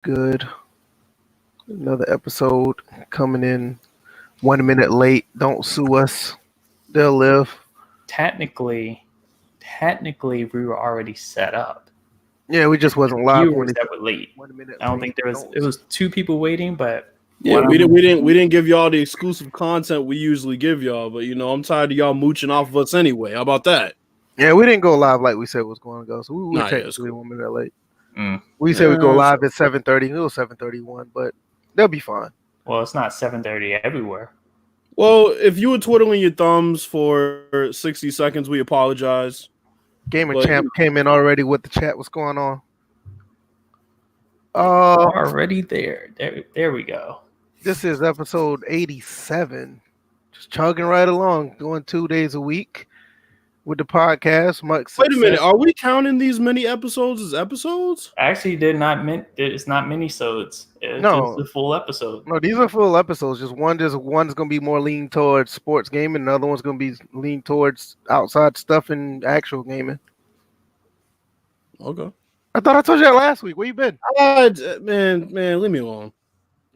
good? Another episode coming in 1 minute late. Don't sue us. They'll live. Technically, we were already set up. Yeah, we just wasn't live. Viewers that were late. 1 minute I don't late. think there was. It was 2 people waiting, but yeah, we didn't give y'all the exclusive content we usually give y'all. But I'm tired of y'all mooching off of us anyway. How about that? Yeah, we didn't go live like we said was going to go, so we were technically 1 minute late. We said we'd go live at 7:30. It was 7:31, but they'll be fine. Well, it's not 7:30 everywhere. Well, if you were twiddling your thumbs for 60 seconds, we apologize. Gamer Champ came in already with the chat. What's going on? Already there. There we go. This is episode 87. Just chugging right along, doing 2 days a week with the podcast. Wait a minute. Are we counting these mini episodes as episodes? Actually, it's not mini-sodes. It's a full episode. No, these are full episodes. Just one's going to be more lean towards sports gaming. The other one's going to be lean towards outside stuff and actual gaming. Okay. I thought I told you that last week. Where you been? Man, leave me alone.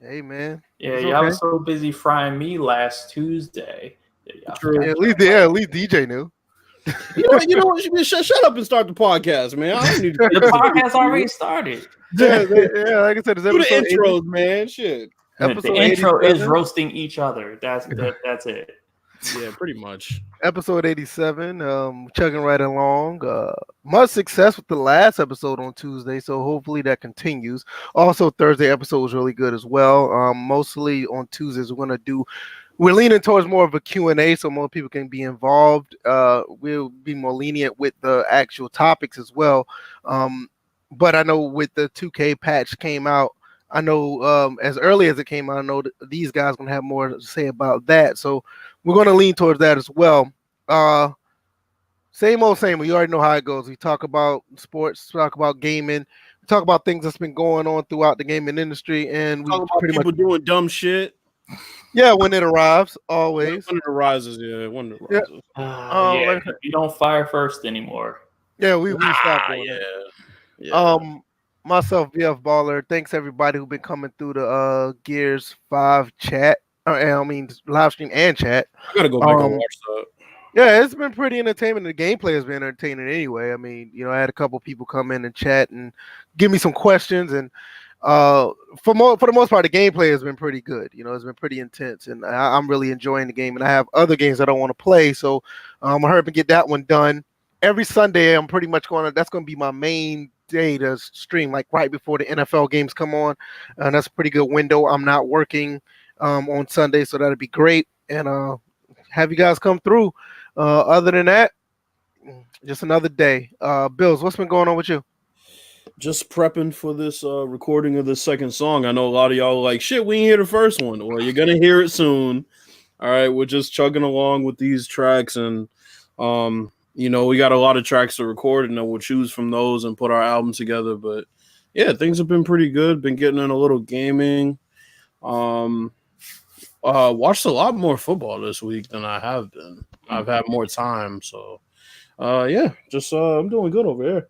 Hey, man. Yeah, y'all was so busy frying me last Tuesday. At least DJ knew. You know what? Shut up and start the podcast, man. I don't need to the podcast already started. Yeah, like I said, it's do the episode intros, 80. Man. Shit. The intro is roasting each other. That's it. Yeah, pretty much. Episode 87, chugging right along. Much success with the last episode on Tuesday, so hopefully that continues. Also, Thursday episode was really good as well. Mostly on Tuesdays, we're leaning towards more of a Q&A so more people can be involved. We'll be more lenient with the actual topics as well. But I know with the 2K patch came out, I know as early as it came out, I know these guys going to have more to say about that. So we're going to lean towards that as well. Same old. You already know how it goes. We talk about sports, talk about gaming, we talk about things that's been going on throughout the gaming industry. And we talk about people doing dumb shit. Yeah, when it arrives, always. When it arises, when it arises. You don't fire first anymore. Yeah, we stopped doing yeah. Myself, VF Baller. Thanks everybody who've been coming through the Gears 5 chat. Live stream and chat. I gotta go back and watch that. Yeah, it's been pretty entertaining. The gameplay has been entertaining anyway. I had a couple people come in and chat and give me some questions, and for the most part, the gameplay has been pretty good. It's been pretty intense, and I'm really enjoying the game. And I have other games that I want to play, so I'm gonna hurry up and get that one done. Every Sunday, I'm pretty much that's gonna be my main day to stream, like right before the NFL games come on, and that's a pretty good window. I'm not working on Sunday, so that'd be great, and have you guys come through. Other than that, just another day. Bills, what's been going on with you? Just prepping for this recording of the second song. I know a lot of y'all are like, shit, we didn't hear the first one. Well, you're gonna hear it soon. All right, we're just chugging along with these tracks, and we got a lot of tracks to record, and then we'll choose from those and put our album together. But yeah, things have been pretty good. Been getting in a little gaming. Watched a lot more football this week than I have been. I've had more time, so just I'm doing good over here.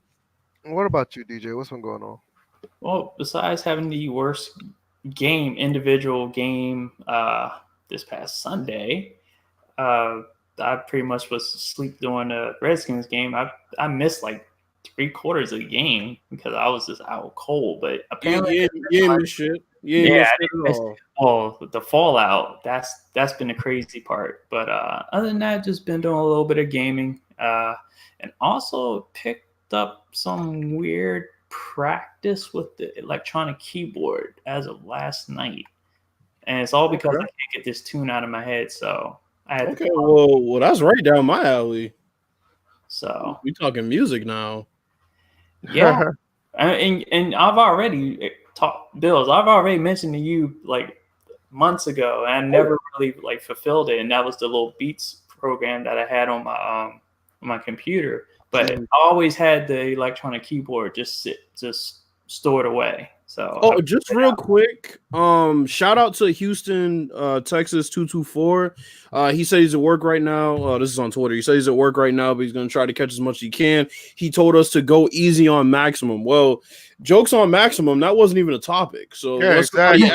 What about you, DJ? What's been going on? Well, besides having the worst individual game this past Sunday, I pretty much was asleep during the Redskins game. I missed like 3/4 of the game because I was just out cold. But apparently, shit. Well, the fallout, that's been the crazy part. But other than that, just been doing a little bit of gaming, and also picked up some weird practice with the electronic keyboard as of last night, and it's all because I can't get this tune out of my head. So I had well, that's right down my alley. So we talking music now. Yeah, and I've already Bills. I've already mentioned to you like months ago, and I never really fulfilled it. And that was the little Beats program that I had on my computer. But I always had the electronic keyboard just stored away. So just real quick, shout out to Houston, Texas 224. He said he's at work right now. This is on Twitter. He said he's at work right now, but he's gonna try to catch as much as he can. He told us to go easy on maximum. Well, jokes on maximum. That wasn't even a topic. So Yeah, let's exactly.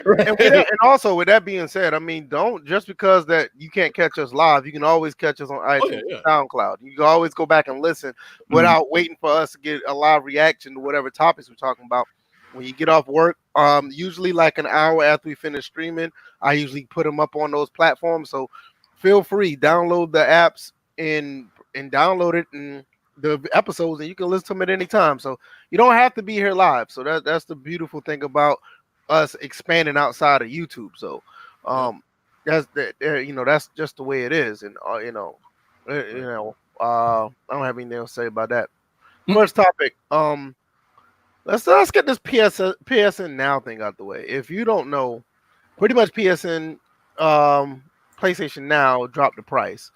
Right. And also with that being said, I mean, don't just because that you can't catch us live, you can always catch us on iTunes, SoundCloud. You can always go back and listen without waiting for us to get a live reaction to whatever topics we're talking about. When you get off work, usually like an hour after we finish streaming, I usually put them up on those platforms. So feel free, download the apps and download it and the episodes, and you can listen to them at any time. So you don't have to be here live. So that's the beautiful thing about us expanding outside of YouTube. So that's that's just the way it is. And I don't have anything else to say about that. First topic. Let's get this PSN Now thing out the way. If you don't know, pretty much PSN PlayStation Now dropped the price.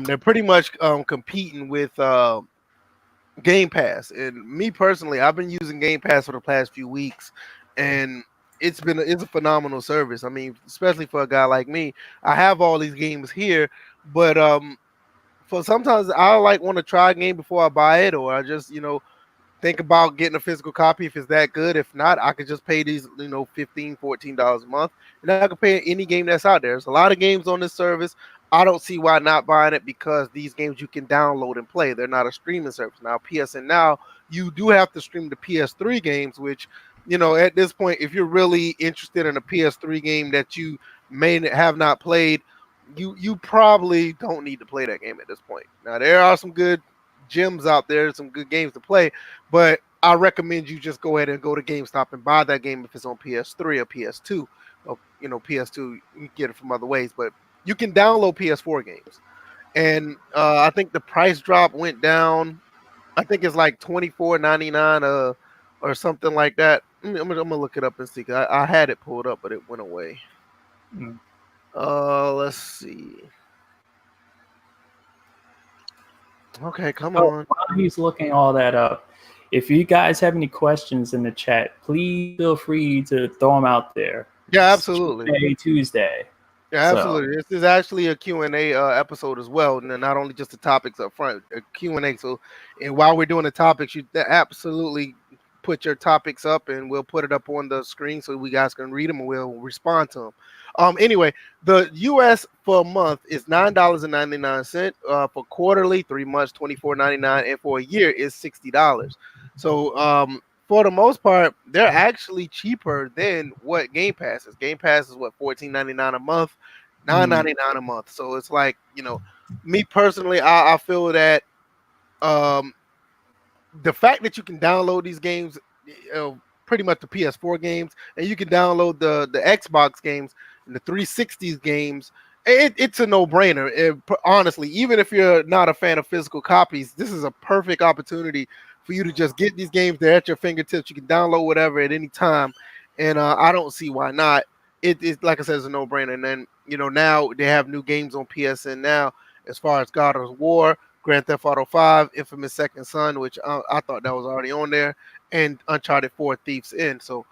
They're pretty much competing with Game Pass. And me personally, I've been using Game Pass for the past few weeks, and it's a phenomenal service. I mean, especially for a guy like me, I have all these games here, but for sometimes I want to try a game before I buy it, or I just think about getting a physical copy if it's that good. If not, I could just pay these, $15, $14 a month, and I can pay any game that's out there. There's a lot of games on this service. I don't see why not buying it, because these games you can download and play. They're not a streaming service. Now, PSN Now, you do have to stream the PS3 games, which, at this point, if you're really interested in a PS3 game that you may have not played, you probably don't need to play that game at this point. Now, there are some good gems out there, some good games to play, but I recommend you just go ahead and go to GameStop and buy that game if it's on PS3 or PS2. Or, PS2, you can get it from other ways, but you can download PS4 games. And I think the price drop went down. I think it's like $24.99 or something like that. I'm gonna look it up and see, because I had it pulled up, but it went away. Let's see. Okay, come on. While he's looking all that up, if you guys have any questions in the chat, please feel free to throw them out there. Yeah, absolutely. Tuesday. Yeah, absolutely. This is actually a Q&A episode as well, and not only just the topics up front, a Q&A. So, and while we're doing the topics, you absolutely put your topics up, and we'll put it up on the screen so we guys can read them and we'll respond to them. Anyway, the US for a month is $9.99. For quarterly, 3 months, $24.99, and for a year is $60. So for the most part, they're actually cheaper than what Game Pass is. Game Pass is what, $14.99 a month, $9.99 a month. So it's like, me personally, I feel that the fact that you can download these games, pretty much the PS4 games, and you can download the Xbox games and the 360s games, it's a no-brainer. Honestly, even if you're not a fan of physical copies, this is a perfect opportunity for you to just get these games. They're at your fingertips. You can download whatever at any time, and I don't see why not. It's like I said, it's a no-brainer. And then now they have new games on PSN Now, as far as God of War, Grand Theft Auto 5, Infamous Second Son, which I thought that was already on there, and Uncharted 4 Thief's End. So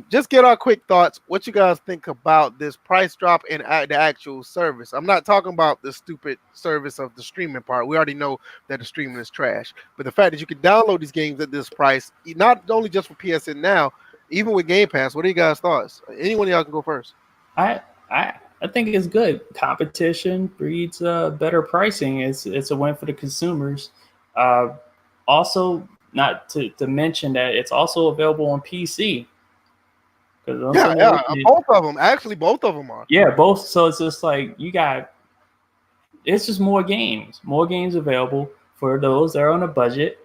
just get our quick thoughts. What you guys think about this price drop and the actual service? I'm not talking about the stupid service of the streaming part. We already know that the streaming is trash. But the fact that you can download these games at this price, not only just for PSN Now, even with Game Pass, what are you guys' thoughts? Anyone of y'all can go first. I think it's good. Competition breeds better pricing. It's a win for the consumers. Also, not to mention that it's also available on PC. Yeah, both of them. Actually, both of them are. Yeah, both. So it's just like it's just more games available for those that are on a budget.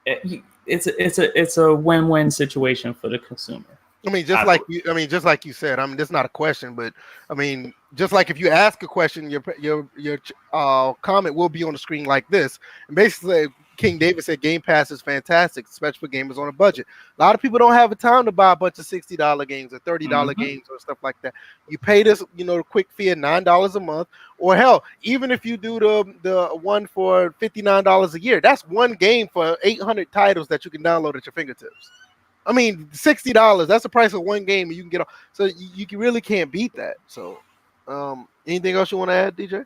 It's a win-win situation for the consumer. I mean, just like you said. I mean, this is not a question, but I mean, just like if you ask a question, your comment will be on the screen like this. And basically, King David said Game Pass is fantastic, especially for gamers on a budget. A lot of people don't have the time to buy a bunch of $60 games or $30 games or stuff like that. You pay this, quick fee of $9 a month, or hell, even if you do the one for $59 a year, that's one game for 800 titles that you can download at your fingertips. I mean, $60, that's the price of one game, and you can get on. So you really can't beat that. So anything else you want to add, DJ?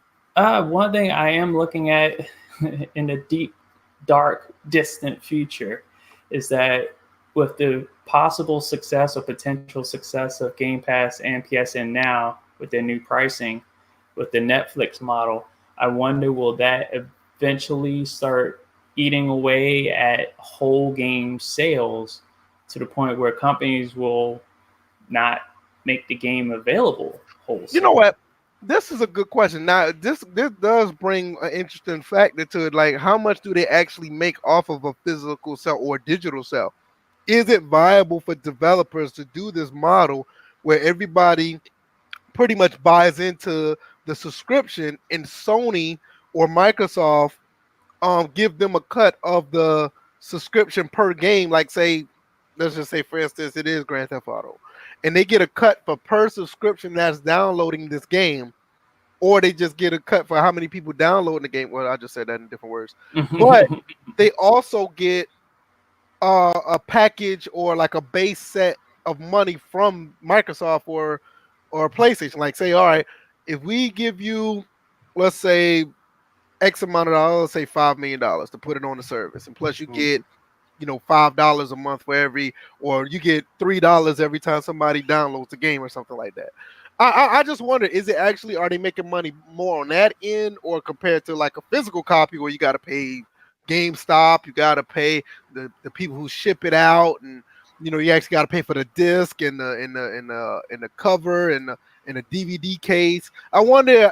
One thing I am looking at in the deep, dark, distant future is that with the possible success or potential success of Game Pass and PSN Now with their new pricing, with the Netflix model, I wonder will that eventually start eating away at whole game sales to the point where companies will not make the game available wholesale? You know what? This is a good question. Now, this does bring an interesting factor to it. Like, how much do they actually make off of a physical sale or digital sale? Is it viable for developers to do this model where everybody pretty much buys into the subscription and Sony or Microsoft give them a cut of the subscription per game? Like, say, let's just say, for instance, it is Grand Theft Auto, and they get a cut for per subscription that's downloading this game, or they just get a cut for how many people downloading the game. Well, I just said that in different words, but they also get a package or like a base set of money from Microsoft or PlayStation. Like, say, all right, if we give you, let's say, X amount of dollars, let's say $5 million to put it on the service, and plus you get, $5 a month for every, or you get $3 every time somebody downloads the game or something like that. I just wonder, are they making money more on that end, or compared to like a physical copy where you got to pay GameStop, you got to pay the people who ship it out, and you actually got to pay for the disc and the cover and the DVD case. I wonder,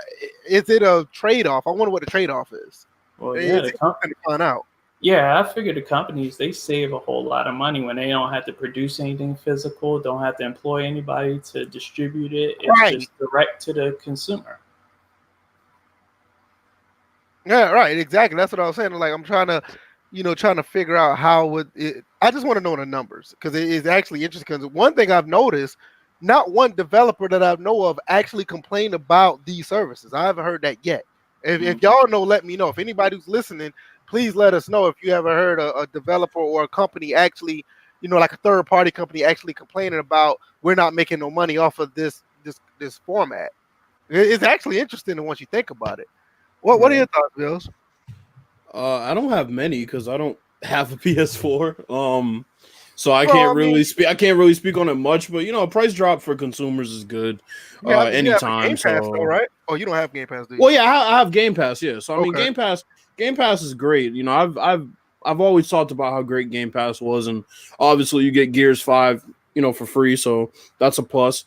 is it a trade-off? I wonder what the trade-off is. Well, yeah, the company find out. Yeah, I figure the companies, they save a whole lot of money when they don't have to produce anything physical, don't have to employ anybody to distribute it. It's just direct to the consumer. Yeah, right. Exactly. That's what I was saying. Like, I'm trying to figure out how would it. I just want to know the numbers, because it is actually interesting. Because one thing I've noticed, not one developer that I know of actually complained about these services. I haven't heard that yet. If y'all know, let me know. If anybody who's listening, please let us know if you ever heard a developer or a company actually, like a third party company actually complaining about, we're not making no money off of this format. It's actually interesting once you think about it. What are your thoughts, Bills? I don't have many because I don't have a PS4. So I can't really speak on it much. But price drop for consumers is good. Anytime. Game Pass, though, right? Oh, you don't have Game Pass, do you? Well, yeah, I have Game Pass. Yeah, so I mean, Game Pass is great. I've always talked about how great Game Pass was, and obviously you get Gears 5, for free, so that's a plus.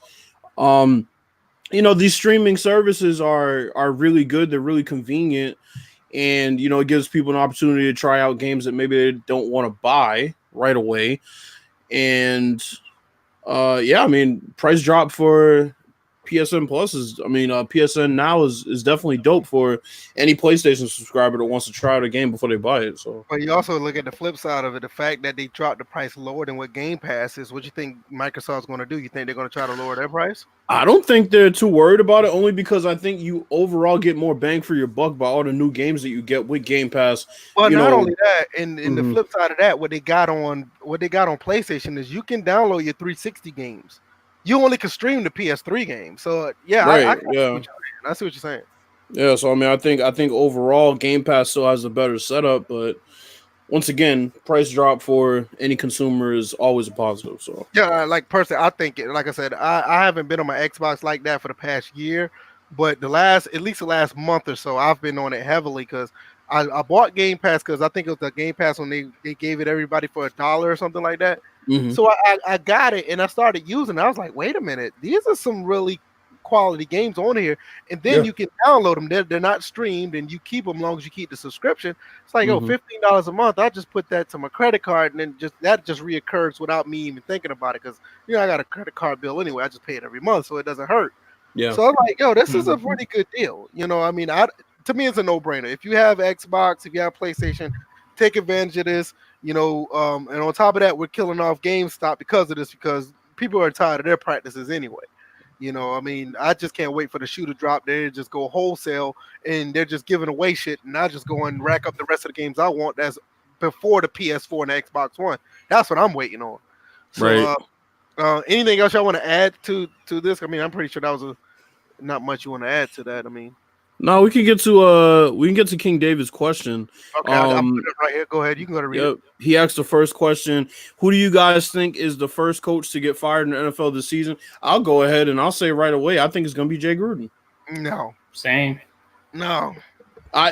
These streaming services are really good. They're really convenient, and it gives people an opportunity to try out games that maybe they don't want to buy right away. And price drop for PSN Plus PSN Now is definitely dope for any PlayStation subscriber that wants to try out a game before they buy it. So, but you also look at the flip side of it, the fact that they dropped the price lower than what Game Pass is. What you think Microsoft's going to do? You think they're going to try to lower their price? I don't think they're too worried about it, only because I think you overall get more bang for your buck by all the new games that you get with Game Pass. Well, not only that, and the flip side of that, what they got on PlayStation is you can download your 360 games. You only can stream the PS3 game. So yeah, right, I see what you're saying. Yeah, so I think overall Game Pass still has a better setup, but once again, price drop for any consumer is always a positive. So yeah, like personally, I think it. Like I said, I haven't been on my Xbox like that for the past year, but at least the last month or so, I've been on it heavily because I bought Game Pass because I think it was the Game Pass when they gave it everybody for $1 or something like that. Mm-hmm. So I got it and I started using it. I was like, wait a minute, these are some really quality games on here, and then you can download them. They're not streamed, and you keep them as long as you keep the subscription. It's like, $15 a month. I just put that to my credit card, and then that reoccurs without me even thinking about it, because I got a credit card bill anyway. I just pay it every month, so it doesn't hurt. Yeah. So I'm like, this is a pretty good deal. To me, it's a no-brainer. If you have Xbox, if you have PlayStation, take advantage of this. And on top of that, we're killing off GameStop because of this, because people are tired of their practices anyway. I just can't wait for the shoe to drop. They just go wholesale and they're just giving away shit, and I just go and rack up the rest of the games I want that's before the PS4 and the Xbox One. That's what I'm waiting on. So, right. Anything else y'all want to add to this? I'm pretty sure that was not much you want to add to that. No, we can get to King David's question. Okay, I'll put it right here. Go ahead. You can go to read it. He asked the first question. Who do you guys think is the first coach to get fired in the NFL this season? I'll go ahead and I'll say right away. I think it's going to be Jay Gruden. No. Same. No.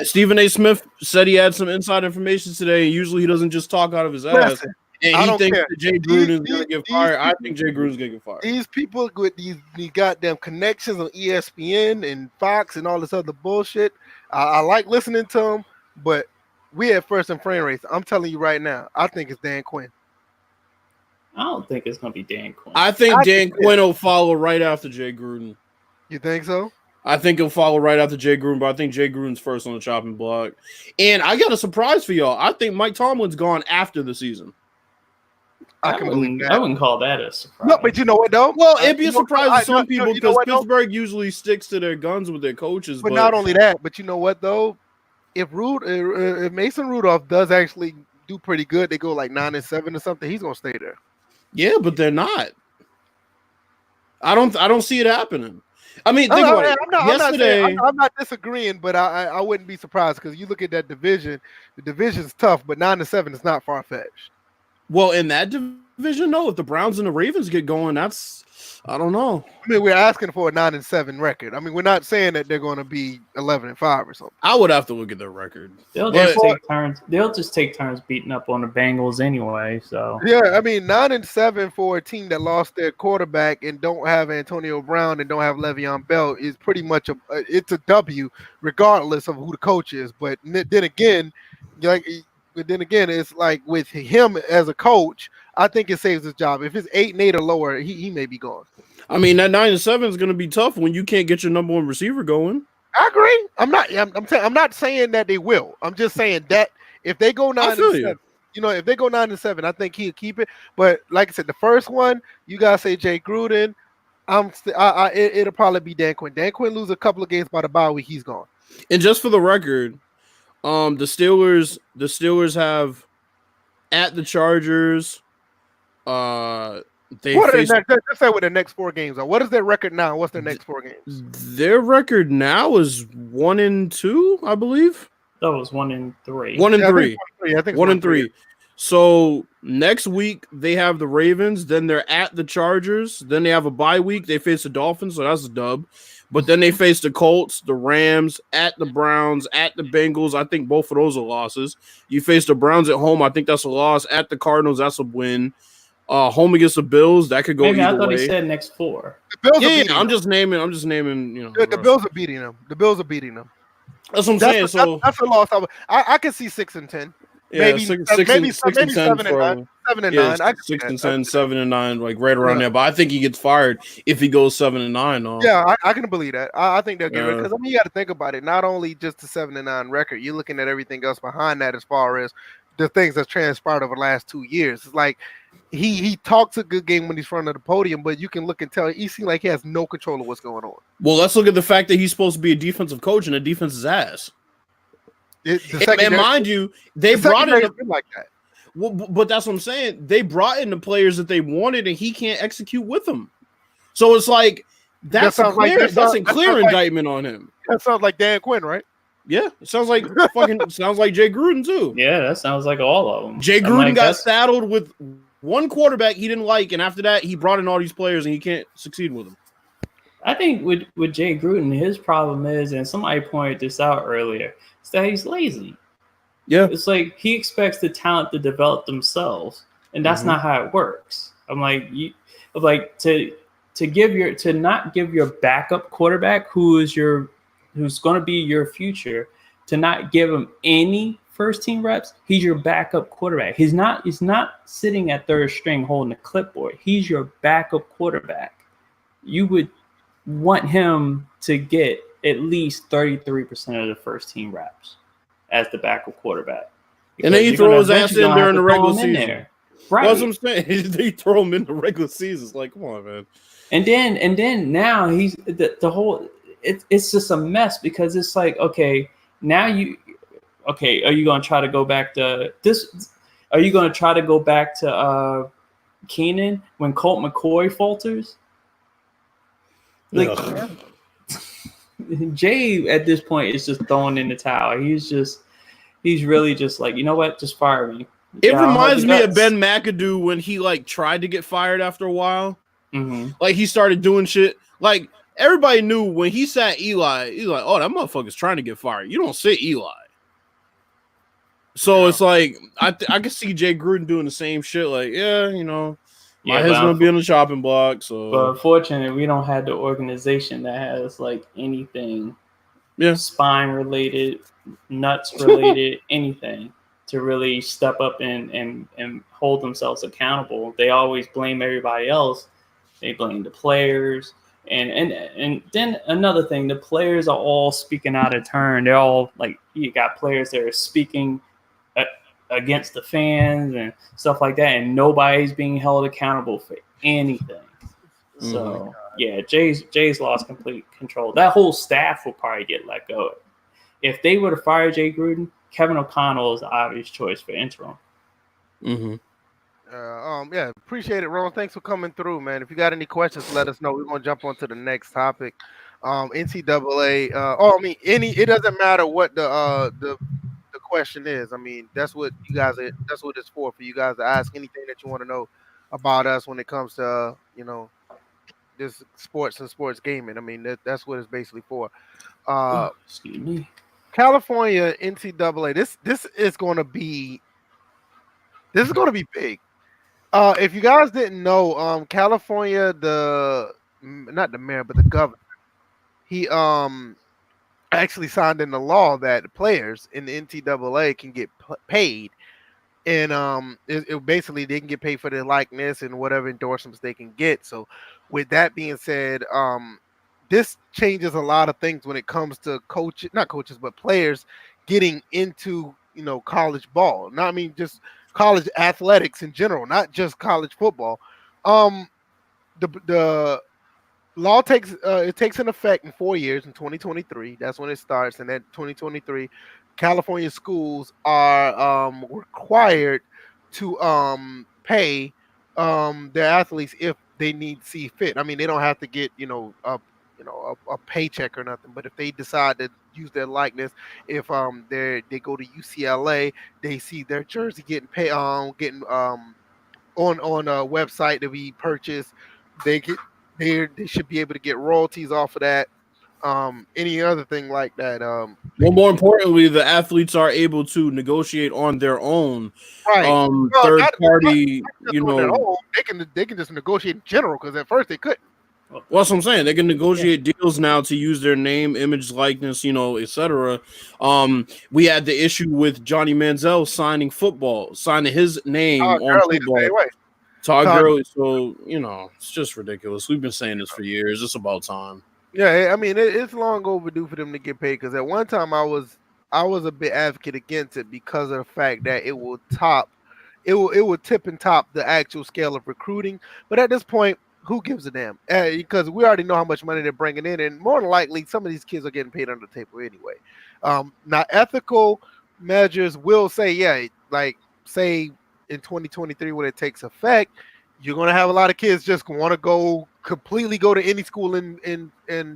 Stephen A. Smith said he had some inside information today. Usually he doesn't just talk out of his ass. Listen, and he thinks that Jay Gruden is going to get fired. I think Jay Gruden's going to get fired. These people with these goddamn connections on ESPN and Fox and all this other bullshit, I like listening to them, but we at First and Framerates, I'm telling you right now, I think it's Dan Quinn. I don't think it's going to be Dan Quinn. I think Dan Quinn will follow right after Jay Gruden. You think so? I think he'll follow right after Jay Gruden, but I think Jay Gruden's first on the chopping block. And I got a surprise for y'all. I think Mike Tomlin's gone after the season. I wouldn't call that a surprise. No, but you know what, though? Well, it'd be a surprise to some people because Pittsburgh usually sticks to their guns with their coaches. But not only that, but you know what, though? If Mason Rudolph does actually do pretty good, they go like 9-7 or something, he's going to stay there. Yeah, but they're not. I don't see it happening. I mean, think about it. I'm not disagreeing, but I wouldn't be surprised because you look at that division. The division's tough, but 9-7 is not far fetched. Well, in that division, no. If the Browns and the Ravens get going, I don't know. I mean, we're asking for a 9-7 record. I mean, we're not saying that they're going to be 11-5 or something. I would have to look at their record. They'll just take turns beating up on the Bengals anyway. So yeah, I mean, 9-7 for a team that lost their quarterback and don't have Antonio Brown and don't have Le'Veon Bell is pretty much it's a W, regardless of who the coach is. But then again, it's like with him as a coach, I think it saves his job. If it's 8-8 or lower, he may be gone. I mean, that 9-7 is going to be tough when you can't get your number one receiver going. I agree. I'm not saying that they will. I'm just saying that if they go 9-7, if they go 9-7, I think he'll keep it. But like I said, the first one, you gotta say Jay Gruden. It'll probably be Dan Quinn. Dan Quinn lose a couple of games by the bye week, he's gone. And just for the record, the Steelers have at the Chargers. Let's say what their next 4 games are. What is their record now? What's their next 4 games? Their record now is 1-2, I believe. That was 1-3. 1-3. I think 1-3. So next week they have the Ravens. Then they're at the Chargers. Then they have a bye week. They face the Dolphins, so that's a dub. But then they face the Colts, the Rams, at the Browns, at the Bengals. I think both of those are losses. You face the Browns at home. I think that's a loss. At the Cardinals, that's a win. Home against the Bills, that could go either way. I thought he said next 4. I'm just naming. The Bills are beating them. That's what I'm saying. So that's a loss. I can see 6-10. Yeah, maybe 6 maybe 7 7 and 9. 7 and 9. 6-10, 7 and 9, like right around there. But I think he gets fired if he goes 7 and 9. Yeah, I can believe that. I think they'll get rid because you got to think about it. Not only just the 7 and 9 record, you're looking at everything else behind that as far as the things that's transpired over the last 2 years. It's like he talks a good game when he's front of the podium, but you can look and tell he seems like he has no control of what's going on. Well, let's look at the fact that he's supposed to be a defensive coach and the defense is ass. And mind you, they brought in like that. Well, but that's what I'm saying. They brought in the players that they wanted, and he can't execute with them. So it's like that's a clear indictment on him. That sounds like Dan Quinn, right? Yeah, it sounds like sounds like Jay Gruden too. Yeah, that sounds like all of them. Jay Gruden got saddled with one quarterback he didn't like, and after that, he brought in all these players, and he can't succeed with them. I think with Jay Gruden, his problem is, and somebody pointed this out earlier, is that he's lazy. Yeah, it's like he expects the talent to develop themselves, and that's not how it works. I'm like, to not give your backup quarterback who's going to be your future, to not give him any first team reps. He's your backup quarterback. He's not sitting at third string holding the clipboard. He's your backup quarterback. You would want him to get at least 33% of the first team reps as the backup quarterback. And then you throw his ass in during the regular season. Right. That's what I'm saying. They throw him in the regular season. It's like, come on, man. And then now he's the whole it's just a mess because it's like, okay, now are you going to try to go back to this? Are you going to try to go back to Keenan when Colt McCoy falters? Like, Jay at this point is just throwing in the towel. He's really just like, you know what? Just fire me. It reminds me of Ben McAdoo when he like tried to get fired after a while. Mm-hmm. Like he started doing shit. Like everybody knew when he sat Eli, he's like, oh, that motherfucker's trying to get fired. You don't sit Eli. So it's like I can see Jay Gruden doing the same shit. Like, yeah, you know, my head's gonna be on the chopping block. So, but unfortunately, we don't have the organization that has like anything, spine related, nuts related, anything to really step up and hold themselves accountable. They always blame everybody else. They blame the players. And then another thing, the players are all speaking out of turn. They're all like, you got players that are speaking against the fans and stuff like that, and nobody's being held accountable for anything. So yeah, Jay's lost complete control. That whole staff will probably get let go. If they were to fire Jay Gruden, Kevin O'Connell is the obvious choice for interim. Mm-hmm. Yeah, appreciate it, Ron. Thanks for coming through, man. If you got any questions, let us know. We're gonna jump on to the next topic. NCAA. It doesn't matter what the question is. I mean, that's what you guys. That's what it's for you guys to ask anything that you want to know about us when it comes to this sports and sports gaming. I mean, that's what it's basically for. Excuse me. California NCAA. This is going to be big. If you guys didn't know, California, not the mayor, but the governor, he actually signed in the law that players in the NCAA can get paid, and it basically they can get paid for their likeness and whatever endorsements they can get. So, with that being said, this changes a lot of things when it comes to not coaches, but players getting into college ball. Not I mean just college athletics in general, not just college football. The law takes an effect in 4 years in 2023. That's when it starts, and then 2023, California schools are required to pay their athletes if they see fit. I mean, they don't have to get a paycheck or nothing, but if they decide to use their likeness, if they go to UCLA, they see their jersey getting paid on a website that we purchase, they should be able to get royalties off of that. Any other thing like that. Well, more importantly, the athletes are able to negotiate on their own. Right. Third party, they can just negotiate in general because at first they couldn't. Well, that's what I'm saying. They can negotiate deals now to use their name, image, likeness, etc. We had the issue with Johnny Manziel signing his name on football. Todd Gurley. So, it's just ridiculous. We've been saying this for years. It's about time. Yeah, I mean, it's long overdue for them to get paid because at one time I was a bit advocate against it because of the fact that it will tip and top the actual scale of recruiting. But at this point, who gives a damn? Because we already know how much money they're bringing in, and more than likely, some of these kids are getting paid under the table anyway. Now, ethical measures will say, say in 2023 when it takes effect, you're going to have a lot of kids just want to completely go to any school in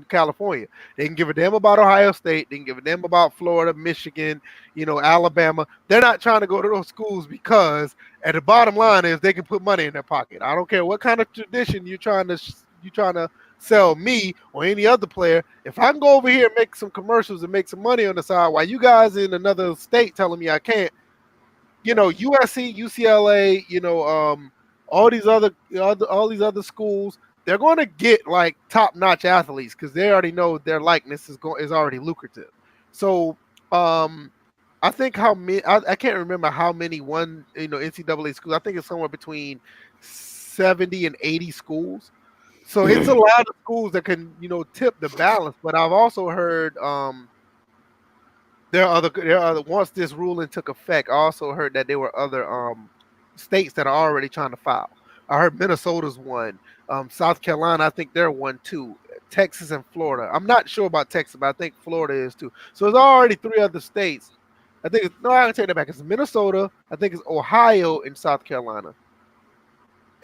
California. They can give a damn about Ohio State. They can give a damn about Florida, Michigan, Alabama. They're not trying to go to those schools because at the bottom line is they can put money in their pocket. I don't care what kind of tradition you're trying to sell me or any other player. If I can go over here and make some commercials and make some money on the side while you guys in another state telling me I can't, USC, UCLA, all these other schools, they're going to get like top-notch athletes because they already know their likeness is already lucrative. So I think I can't remember how many NCAA schools. I think it's somewhere between 70 and 80 schools. So it's a lot of schools that can tip the balance. But I've also heard there are other once this ruling took effect, I also heard that there were other states that are already trying to file. I heard Minnesota's one. South Carolina, I think they're one too. Texas and Florida. I'm not sure about Texas, but I think Florida is too. So there's already 3 other states. I can take that back. It's Minnesota. I think it's Ohio and South Carolina.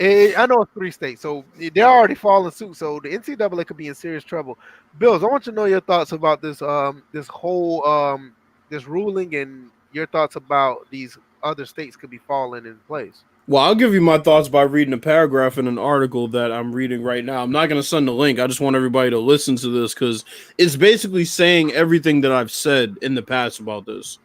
I know it's 3 states, so they're already following suit. So the NCAA could be in serious trouble. Bills, I want you to know your thoughts about this whole this ruling and your thoughts about these other states could be falling in place. Well, I'll give you my thoughts by reading a paragraph in an article that I'm reading right now. I'm not going to send the link. I just want everybody to listen to this because it's basically saying everything that I've said in the past about this.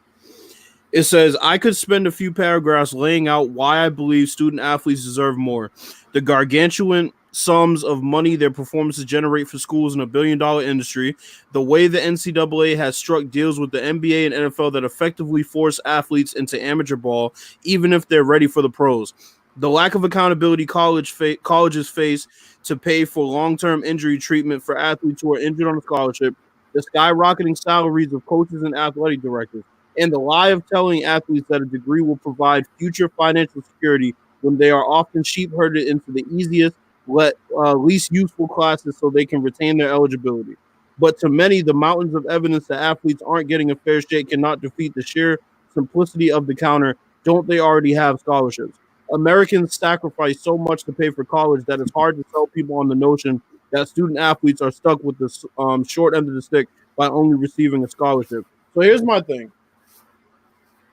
It says, I could spend a few paragraphs laying out why I believe student athletes deserve more. The gargantuan sums of money their performances generate for schools in a billion-dollar industry, the way the NCAA has struck deals with the NBA and NFL that effectively force athletes into amateur ball, even if they're ready for the pros. The lack of accountability colleges face to pay for long-term injury treatment for athletes who are injured on a scholarship, the skyrocketing salaries of coaches and athletic directors, and the lie of telling athletes that a degree will provide future financial security when they are often sheep-herded into the easiest, least useful classes so they can retain their eligibility. But to many, the mountains of evidence that athletes aren't getting a fair shake cannot defeat the sheer simplicity of the counter. Don't they already have scholarships? Americans sacrifice so much to pay for college that it's hard to sell people on the notion that student athletes are stuck with the short end of the stick by only receiving a scholarship. So here's my thing.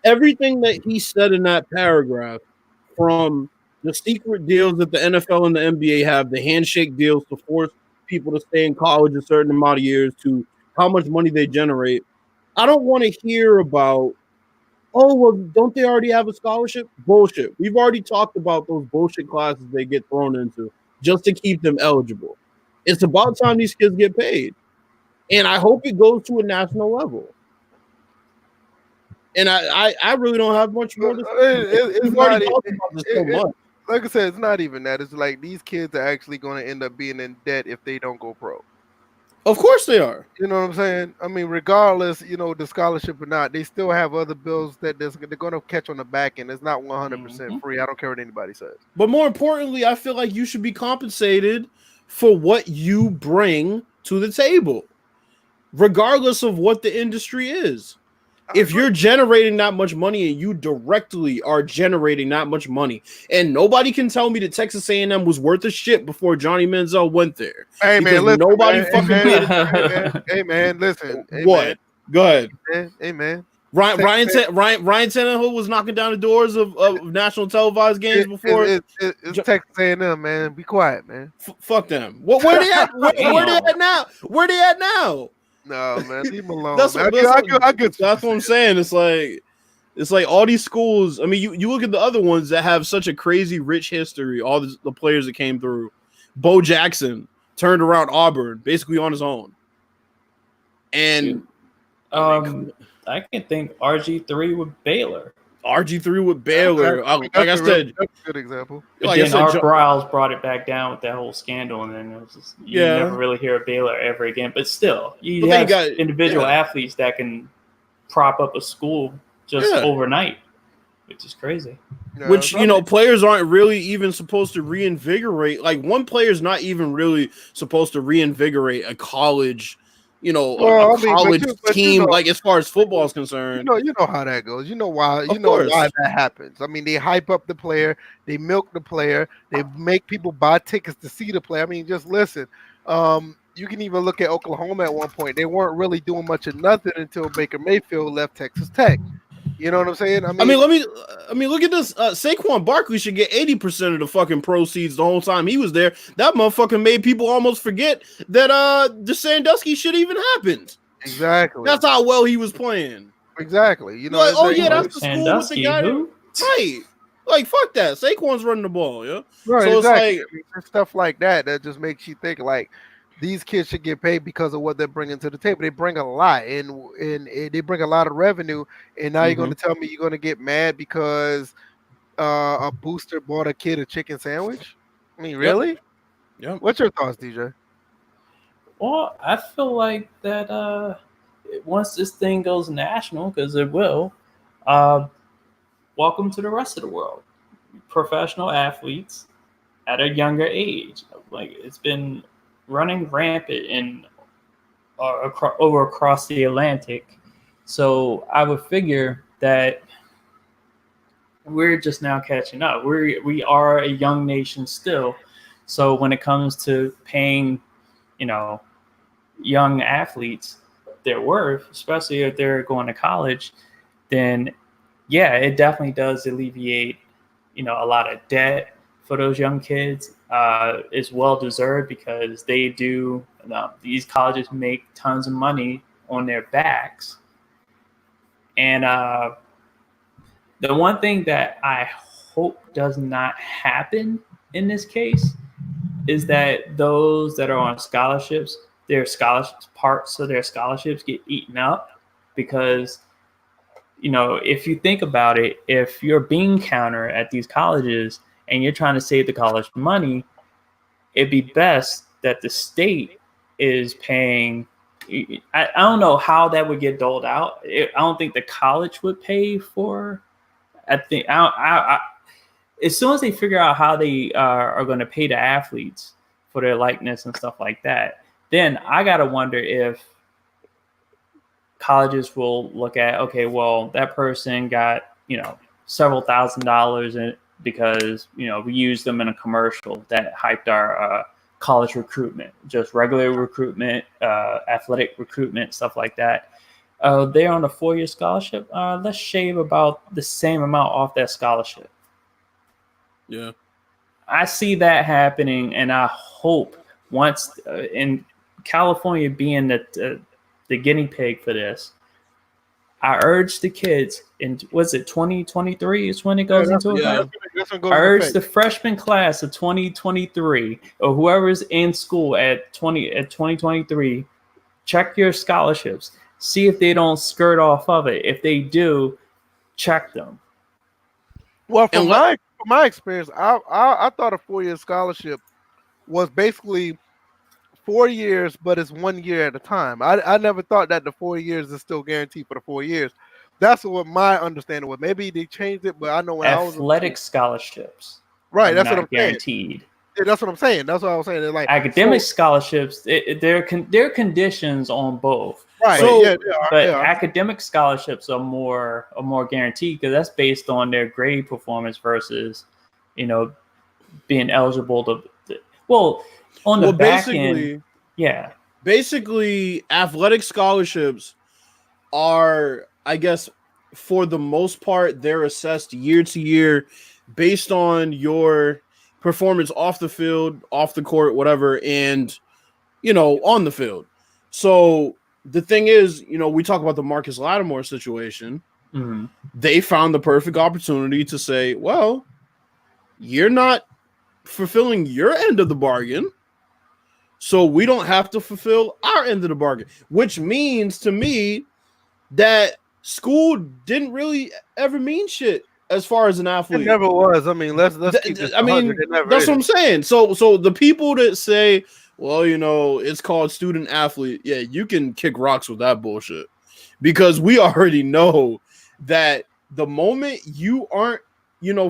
Everything that he said in that paragraph, from the secret deals that the NFL and the NBA have, the handshake deals to force people to stay in college a certain amount of years, to how much money they generate, I don't want to hear about, oh, well, don't they already have a scholarship? Bullshit. We've already talked about those bullshit classes they get thrown into just to keep them eligible. It's about time these kids get paid. And I hope it goes to a national level. And I really don't have much more to say. We've already talked about this so much. Like I said, it's not even that. It's like these kids are actually going to end up being in debt if they don't go pro. Of course they are. You know what I'm saying? I mean, regardless, the scholarship or not, they still have other bills that they're going to catch on the back end. It's not 100% free. I don't care what anybody says. But more importantly, I feel like you should be compensated for what you bring to the table, regardless of what the industry is. If you're generating that much money and you directly are generating that much money, and nobody can tell me that Texas A&M was worth a shit before Johnny Manziel went there. Hey man, listen, nobody man, fucking did. Hey man, listen. Hey, what? Man. Go ahead. Hey man. Ryan Tannehill was knocking down the doors of national televised games before. It's Texas A&M, man. Be quiet, man. Fuck them. Where they at? Where they at now? Where they at now? No, man, leave him alone. That's what I'm saying. It's like all these schools. I mean, you look at the other ones that have such a crazy rich history. All the players that came through. Bo Jackson turned around Auburn basically on his own. And I can think RG3 with Baylor. RG3 with Baylor. Like I said, that's a good example. But like then Art Briles brought it back down with that whole scandal, and then it was just, you never really hear of Baylor ever again. But still, you have individual athletes that can prop up a school just overnight, which is crazy. Yeah, which, players aren't really even supposed to reinvigorate. Like, one player's not even really supposed to reinvigorate a college college team, like as far as football is concerned. You know how that goes. You know why that happens. I mean, they hype up the player, they milk the player, they make people buy tickets to see the player. I mean, just listen. You can even look at Oklahoma at one point. They weren't really doing much of nothing until Baker Mayfield left Texas Tech. You know what I'm saying? I mean, look at this. Saquon Barkley should get 80% of the fucking proceeds the whole time he was there. That motherfucker made people almost forget that the Sandusky shit even happened. Exactly. That's how well he was playing. Exactly. That's the school with the guy. Right. Like, fuck that. Saquon's running the ball, yeah. Right. So exactly. It's like stuff like that just makes you think like these kids should get paid because of what they're bringing to the table. They bring a lot, and they bring a lot of revenue. And now you're going to tell me you're going to get mad because a booster bought a kid a chicken sandwich? I mean, really? Yeah. What's your thoughts, DJ? Well, I feel like that once this thing goes national, because it will, welcome to the rest of the world. Professional athletes at a younger age. Like, it's been running rampant across the Atlantic. So I would figure that we're just now catching up. We are a young nation still. So when it comes to paying, young athletes their worth, especially if they're going to college, then yeah, it definitely does alleviate, a lot of debt for those young kids. It's well deserved because they do. These colleges make tons of money on their backs, and the one thing that I hope does not happen in this case is that those that are on scholarships, parts of their scholarships get eaten up because, if you think about it, if you're a bean counter at these colleges and you're trying to save the college money, it'd be best that the state is paying. I don't know how that would get doled out. I don't think the college would pay for. I think as soon as they figure out how they are going to pay the athletes for their likeness and stuff like that, then I got to wonder if colleges will look at, okay, well, that person got, several $1,000s in because, we used them in a commercial that hyped our college recruitment, just regular recruitment, athletic recruitment, stuff like that. They're on a 4-year scholarship. Let's shave about the same amount off that scholarship. Yeah. I see that happening, and I hope once in California being the guinea pig for this, I urge the kids, in was it 2023 is when it goes into effect? I urge the freshman class of 2023 or whoever is in school at 2023, check your scholarships. See if they don't skirt off of it. If they do, check them. Well, from my experience, I thought a 4-year scholarship was basically 4 years, but it's 1 year at a time. I never thought that the 4 years is still guaranteed for the 4 years. That's what my understanding was. Maybe they changed it, but I know when athletic scholarships, right? That's what I'm guaranteed. Saying. Yeah, that's what I'm saying. That's what I was saying. They're like academic scholarships. There are conditions on both. Right. So, academic scholarships are more guaranteed because that's based on their grade performance versus, being eligible to. On the back end, yeah. Basically, athletic scholarships are, I guess, for the most part, they're assessed year to year based on your performance off the field, off the court, whatever, and on the field. So the thing is, we talk about the Marcus Lattimore situation. Mm-hmm. They found the perfect opportunity to say, well, you're not fulfilling your end of the bargain, so we don't have to fulfill our end of the bargain, which means to me that school didn't really ever mean shit as far as an athlete. It never was. I mean, let's keep this 100. That's what I'm saying. So the people that say, well, it's called student athlete, yeah, you can kick rocks with that bullshit, because we already know that the moment you aren't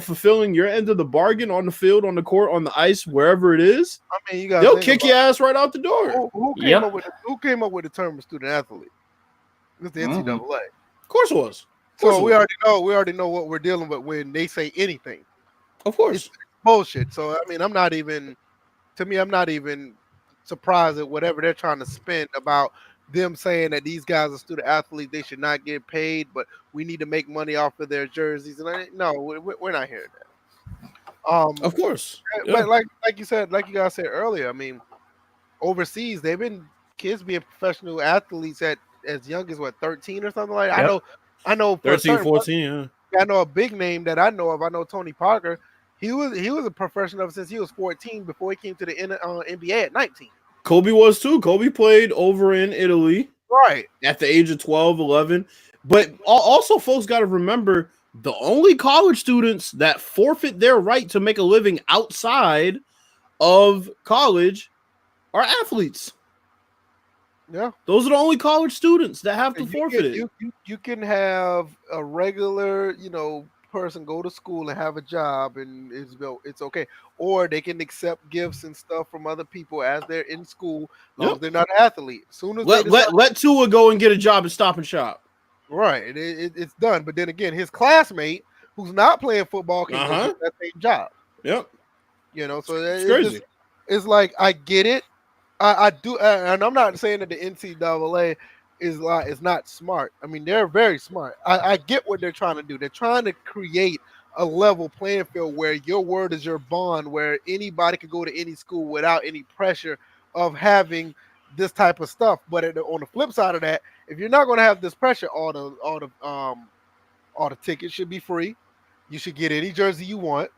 fulfilling your end of the bargain on the field, on the court, on the ice, wherever it is, I mean, they'll kick your ass right out the door. Who came up with the term of student athlete? It's the NCAA. Of course it was. So we already know what we're dealing with when they say anything. Of course. It's bullshit. So I mean, I'm not even surprised at whatever they're trying to spin about them saying that these guys are student athletes, they should not get paid, but we need to make money off of their jerseys. And no, we're not hearing that. Of course. But like you said, like you guys said earlier, I mean, overseas they've been kids being professional athletes at as young as 13 or something like that. Yep. I know 13, 14, yeah. I know a big name that I know of. I know Tony Parker. He was a professional since he was 14 before he came to the NBA at 19. Kobe was too. Kobe played over in Italy. Right. At the age of 12, 11. But also, folks got to remember, the only college students that forfeit their right to make a living outside of college are athletes. Yeah. Those are the only college students that have to forfeit it. You can have a regular, person go to school and have a job and it's okay, or they can accept gifts and stuff from other people as they're in school, as long as they're not an athlete. As soon as let Tua go and get a job at Stop and Shop, right? It's done. But then again, his classmate who's not playing football can go get that same job. Yep. You know, so it's crazy. It's like I get it. I do, and I'm not saying that the NCAA is not smart. I mean, they're very smart. I get what they're trying to do. They're trying to create a level playing field where your word is your bond, where anybody can go to any school without any pressure of having this type of stuff. But on the flip side of that, if you're not going to have this pressure, all the tickets should be free. You should get any jersey you want.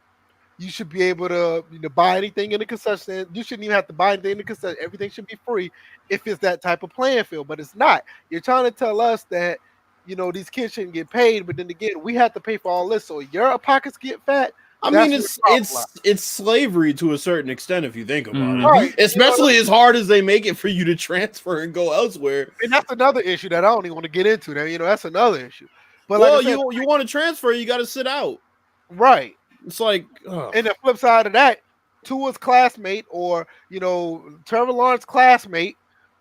You should be able to buy anything in the concession stand. You shouldn't even have to buy anything in the concession. Everything should be free if it's that type of playing field. But it's not. You're trying to tell us that these kids shouldn't get paid, but then again, we have to pay for all this. So your pockets get fat. I mean, it's slavery to a certain extent if you think about it. Right. Especially as hard as they make it for you to transfer and go elsewhere. And that's another issue that I don't even want to get into. That's another issue. But well, you want to transfer, you got to sit out. Right. It's like, and the flip side of that, Tua's classmate or Trevor Lawrence's classmate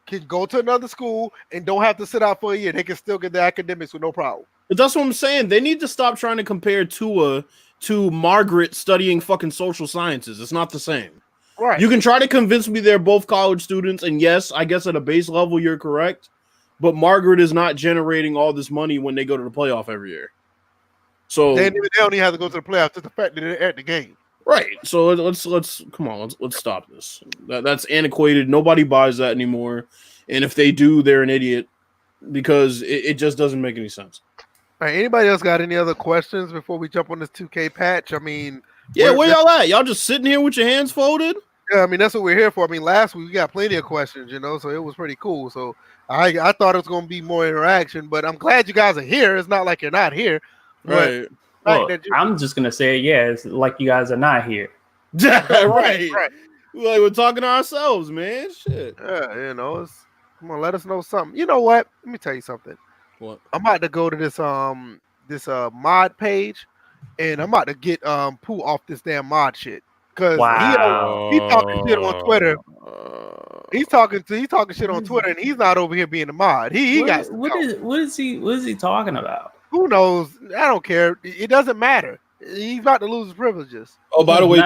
can go to another school and don't have to sit out for a year. They can still get their academics with no problem. But that's what I'm saying. They need to stop trying to compare Tua to Margaret studying fucking social sciences. It's not the same. Right. You can try to convince me they're both college students, and yes, I guess at a base level you're correct. But Margaret is not generating all this money when they go to the playoff every year. So they don't even have to go to the playoffs. Just the fact that they're at the game. Right. So let's come on. Let's stop this. That's antiquated. Nobody buys that anymore. And if they do, they're an idiot because it just doesn't make any sense. All right. Anybody else got any other questions before we jump on this 2K patch? I mean, yeah, where y'all at? Y'all just sitting here with your hands folded? Yeah, I mean that's what we're here for. I mean, last week we got plenty of questions, so it was pretty cool. So I thought it was going to be more interaction, but I'm glad you guys are here. It's not like you're not here. Right. Well, I'm just gonna say, it's like you guys are not here. right. Like we're talking to ourselves, man. Shit. Yeah, come on, let us know something. You know what? Let me tell you something. What? I'm about to go to this mod page, and I'm about to get Pooh off this damn mod shit because he talking shit on Twitter. He's talking shit on Twitter, and he's not over here being a mod. What is he talking about? Who knows? I don't care. It doesn't matter. He's about to lose his privileges. Oh, by the way,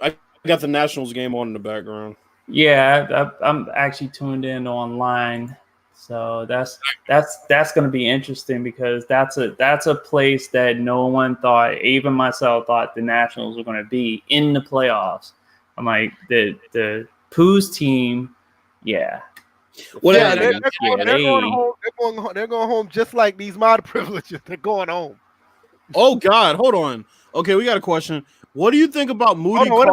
I got the Nationals game on in the background. Yeah, I'm actually tuned in online, so that's going to be interesting because that's a place that no one thought, even myself, thought the Nationals were going to be in the playoffs. I'm like the Pooh's team, yeah. Well, they're going home just like these mod privileges. They're going home. Oh God, hold on. Okay, we got a question. What do you think about Moody? Wait a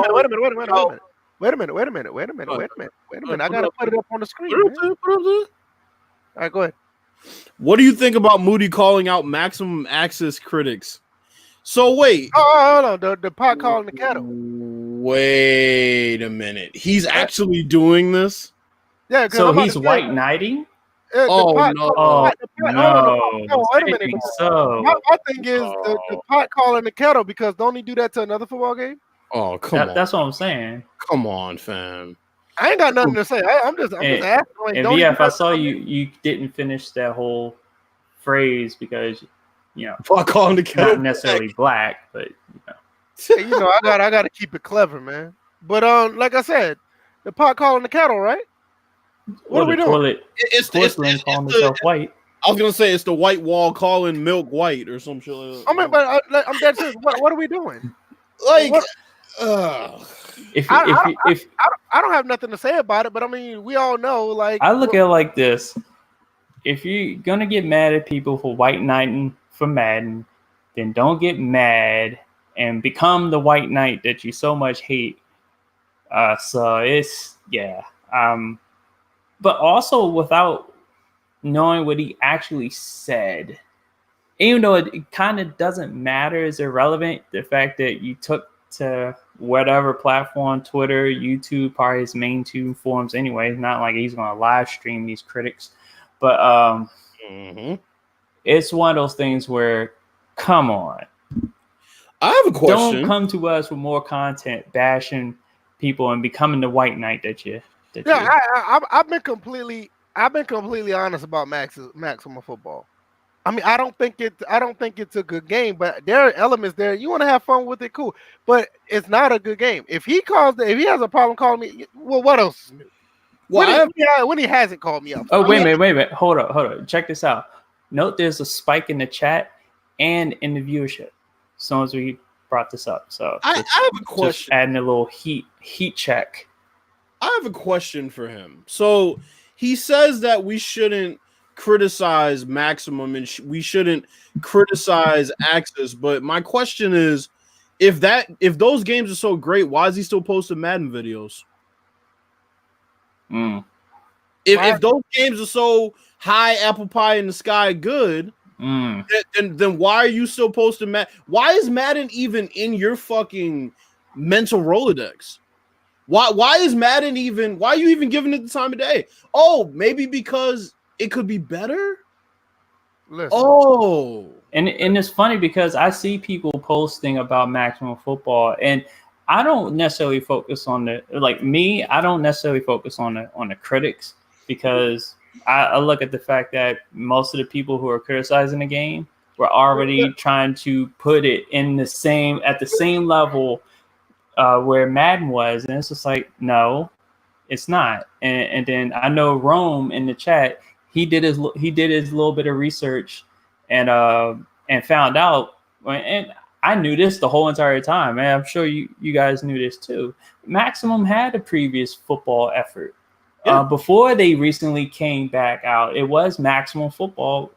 minute. I gotta put it up on the screen. All right, go ahead. What do you think about Moody calling out maximum access critics? So wait. Oh, hold on. The pot calling the kettle. Wait a minute. He's actually doing this? Yeah, so he's white knighting? No. Wait a minute. So my thing is the pot calling the kettle because don't he do that to another football game? Oh, come on. That's what I'm saying. Come on, fam. I ain't got nothing to say. I'm just asking. Like, and VF, I saw you didn't finish that whole phrase because pot calling the kettle not necessarily black, but I gotta keep it clever, man. But like I said, the pot calling the kettle, right? What are we doing? It's calling itself white. I was gonna say it's the white wall calling milk white or some shit. I mean, but I'm dead serious. What are we doing? Like, if I don't have nothing to say about it, but I mean, we all know. Like, I look at it like this: if you're gonna get mad at people for white knighting for Madden, then don't get mad and become the white knight that you so much hate. So it's but also without knowing what he actually said, even though it kind of doesn't matter, it's irrelevant. The fact that you took to whatever platform, Twitter, YouTube, probably his main two forums anyway. It's not like he's going to live stream these critics, but it's one of those things where, come on. I have a question. Don't come to us with more content bashing people and becoming the white knight that you. I've been completely honest about maximum football. I mean, I don't think it's a good game, but there are elements there. You want to have fun with it, cool. But it's not a good game. If he has a problem calling me, well, what else is new? Well, when he hasn't called me up. Oh, wait a minute. Hold up. Check this out. Note there's a spike in the chat and in the viewership as soon as we brought this up. So I have a question. Just adding a little heat check. I have a question for him. So he says that we shouldn't criticize Maximum and we shouldn't criticize Axis. But my question is, if those games are so great, why is he still posting Madden videos? If those games are so high apple pie in the sky good, then why are you still posting Madden? Why is Madden even in your fucking mental Rolodex? Why is Madden even? Why are you even giving it the time of day? Oh, maybe because it could be better. Listen. Oh, and it's funny because I see people posting about Maximum Football, and I don't necessarily focus on I don't necessarily focus on the critics, because I look at the fact that most of the people who are criticizing the game were already trying to put it at the same level where Madden was, and it's just like, no, it's not. And then I know Rome in the chat, he did his little bit of research and found out, and I knew this the whole entire time, and I'm sure you guys knew this too. Maximum had a previous football effort. Yeah. Before they recently came back out, it was Maximum Football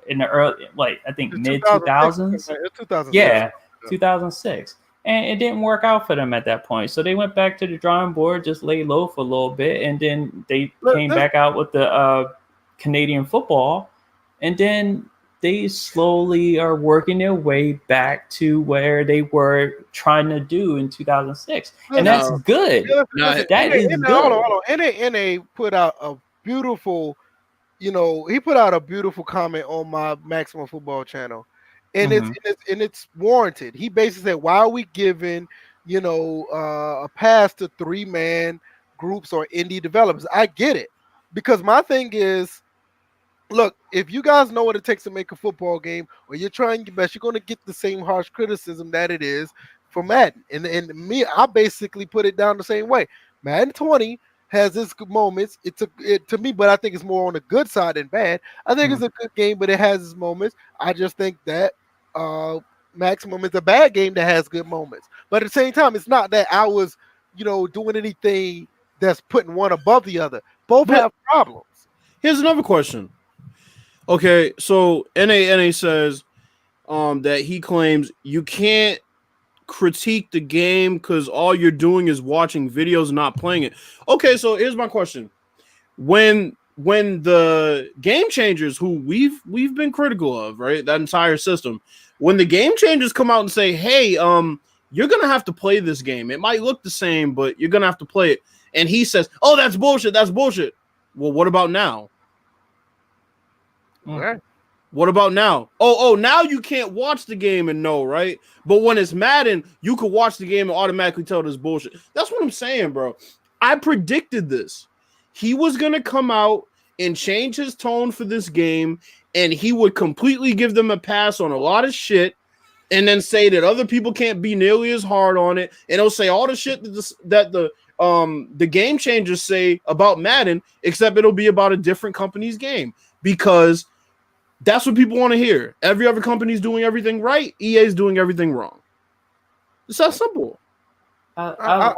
in the early, I think mid 2000s. 2006. And it didn't work out for them at that point. So they went back to the drawing board, just lay low for a little bit, and then they came back out with the Canadian football, and then they slowly are working their way back to where they were trying to do in 2006. And that's good. That is good. Hold on. NA put out a beautiful, he put out a beautiful comment on my Maximum Football channel. And it's warranted. He basically said, why are we giving, a pass to 3-man groups or indie developers? I get it. Because my thing is, look, if you guys know what it takes to make a football game, or you're trying your best, you're going to get the same harsh criticism that it is for Madden. And me, I basically put it down the same way. Madden 20 has its moments. To me, but I think it's more on the good side than bad. I think it's a good game, but it has its moments. I just think that Maximum is a bad game that has good moments. But at the same time, it's not that I was, doing anything that's putting one above the other. Both have problems. Here's another question. Okay, so NA says that he claims you can't critique the game because all you're doing is watching videos and not playing it. Okay, so here's my question. When the game changers, who we've been critical of, right, that entire system, when the game changers come out and say, hey, you're gonna have to play this game, it might look the same, but you're gonna have to play it, and he says, oh, that's bullshit, well, what about now? Okay. What about now? Oh, now you can't watch the game and know, right? But when it's Madden, you could watch the game and automatically tell this bullshit. That's what I'm saying, bro. I predicted this. He was going to come out and change his tone for this game, and he would completely give them a pass on a lot of shit, and then say that other people can't be nearly as hard on it, and he'll say all the shit that the game changers say about Madden, except it'll be about a different company's game, because that's what people want to hear. Every other company's doing everything right. EA's doing everything wrong. It's that simple. I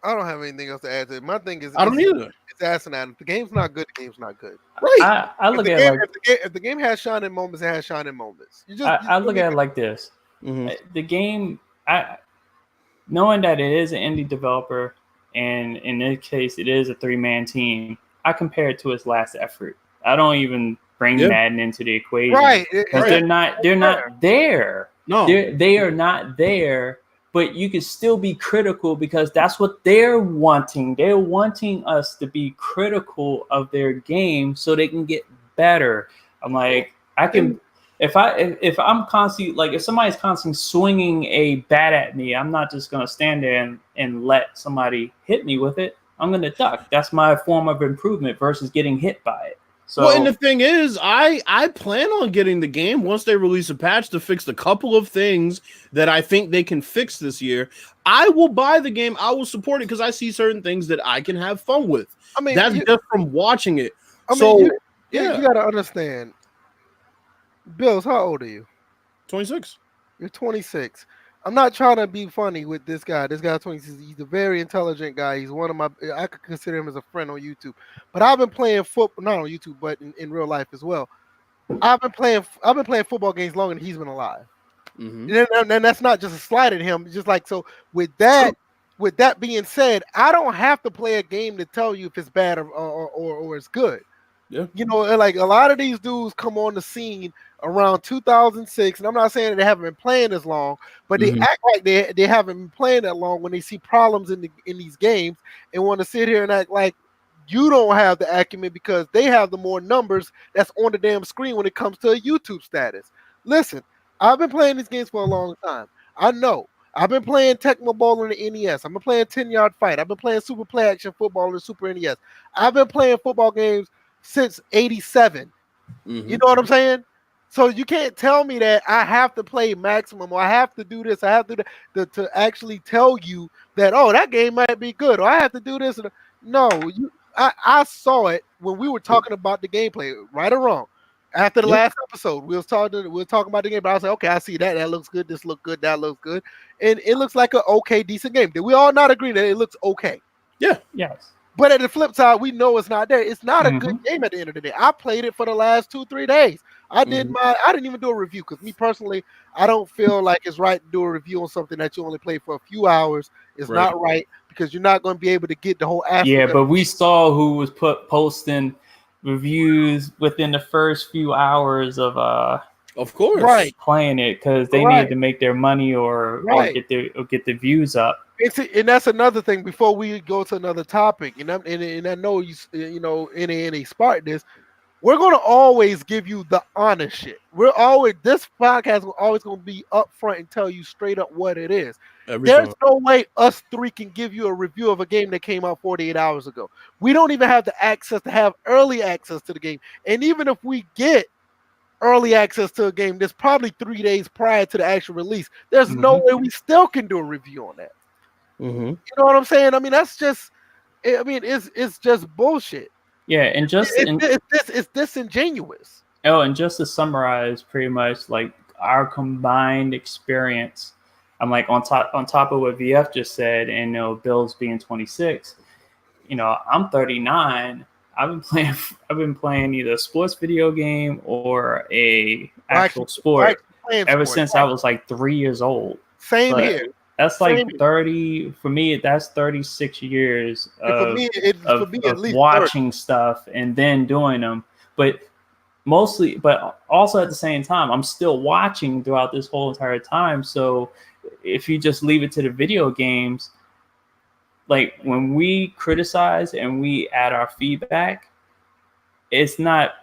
don't have anything else to add to it. My thing is, I don't either. It's asinine. If the game's not good, the game's not good. Right. I look at it if the game has shining moments, it has shining moments. I look at it like this. Mm-hmm. The game, knowing that it is an indie developer, and in this case, it is a 3-man team, I compare it to its last effort. I don't even bring Madden into the equation, right? Because they're not there. No, they are not there. But you can still be critical because that's what they're wanting. They're wanting us to be critical of their game so they can get better. I'm like, I can, if I'm constantly, like, if somebody's constantly swinging a bat at me, I'm not just gonna stand there and let somebody hit me with it. I'm gonna duck. That's my form of improvement versus getting hit by it. So, well, and the thing is, I plan on getting the game once they release a patch to fix the couple of things that I think they can fix this year. I will buy the game. I will support it because I see certain things that I can have fun with. I mean, that's just from watching it. I so mean, yeah, you got to understand. Bills, how old are you? 26. You're 26. I'm not trying to be funny with this guy. This guy's 26. He's a very intelligent guy. He's one of my. I could consider him as a friend on YouTube. But I've been playing football, not on YouTube, but in real life as well. I've been playing football games longer than he's been alive. Mm-hmm. And that's not just a slight at him. Just like so. With that being said, I don't have to play a game to tell you if it's bad or it's good. Yeah. You know, like a lot of these dudes come on the scene around 2006, and I'm not saying that they haven't been playing as long, but they act like they haven't been playing that long when they see problems in these games and want to sit here and act like you don't have the acumen because they have the more numbers that's on the damn screen when it comes to a YouTube status. Listen, I've been playing these games for a long time. I know. I've been playing Tecmo Bowl on the NES. I've been playing 10-Yard Fight. I've been playing Super Play Action Football on the Super NES. I've been playing football games since 87. You know what I'm saying? So you can't tell me that I have to play maximum or I have to do this. I have to actually tell you that, oh, that game might be good, or I have to do this. No, I saw it when we were talking about the gameplay, right or wrong. After the last episode, we were talking about the game, but I was like, okay, I see that. That looks good. This looks good. That looks good. And it looks like an okay, decent game. Did we all not agree that it looks okay? Yeah. yes. But at the flip side, we know it's not there. It's not a good game at the end of the day. I played it for the last 2-3 days. I didn't even do a review because me personally, I don't feel like it's right to do a review on something that you only play for a few hours. It's not right because you're not going to be able to get the whole aspect. Yeah, but we saw who was posting reviews within the first few hours of course, playing it because they needed to make their money or get the views up. And that's another thing before we go to another topic. And I know you know any spark this. We're gonna always give you the honest shit. This podcast is always gonna be upfront and tell you straight up what it is. There's no way us three can give you a review of a game that came out 48 hours ago. We don't even have the access to have early access to the game. And even if we get early access to a game that's probably 3 days prior to the actual release, there's no way we still can do a review on that. You know what I'm saying? I mean, it's just bullshit. Yeah, and it's disingenuous. Oh, and just to summarize, pretty much like our combined experience, I'm like on top of what VF just said, and you know, Bill's being 26. You know, I'm 39. I've been playing either a sports video game or a actual sport ever since I was like 3 years old. Same here. That's like 30 for me. That's 36 years of watching 30 stuff and then doing them. But also at the same time, I'm still watching throughout this whole entire time. So if you just leave it to the video games, like when we criticize and we add our feedback, it's not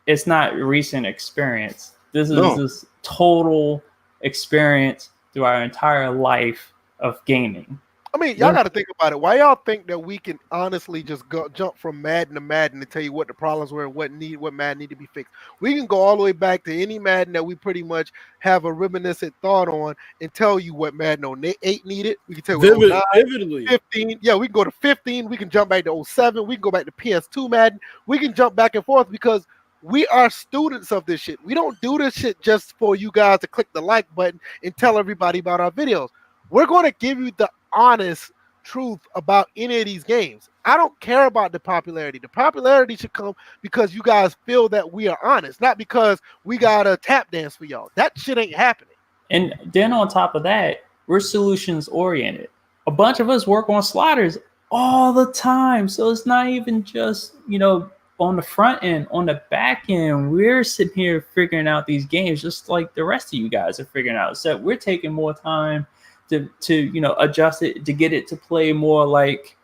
recent experience. This is this total experience through our entire life of gaming. I mean, y'all got to think about it. Why y'all think that we can honestly just jump from Madden to Madden to tell you what the problems were and what Madden need to be fixed? We can go all the way back to any Madden that we pretty much have a reminiscent thought on and tell you what Madden 8 needed. We can tell you 09, 15. Yeah, we can go to 15. We can jump back to 07. We can go back to PS2 Madden. We can jump back and forth because we are students of this shit. We don't do this shit just for you guys to click the like button and tell everybody about our videos. We're going to give you the honest truth about any of these games. I don't care about the popularity. The popularity should come because you guys feel that we are honest, not because we got a tap dance for y'all. That shit ain't happening. And then on top of that, we're solutions oriented. A bunch of us work on sliders all the time. So it's not even just, you know, on the front end, on the back end, we're sitting here figuring out these games just like the rest of you guys are figuring out. So we're taking more time to you know, adjust it, to get it to play more like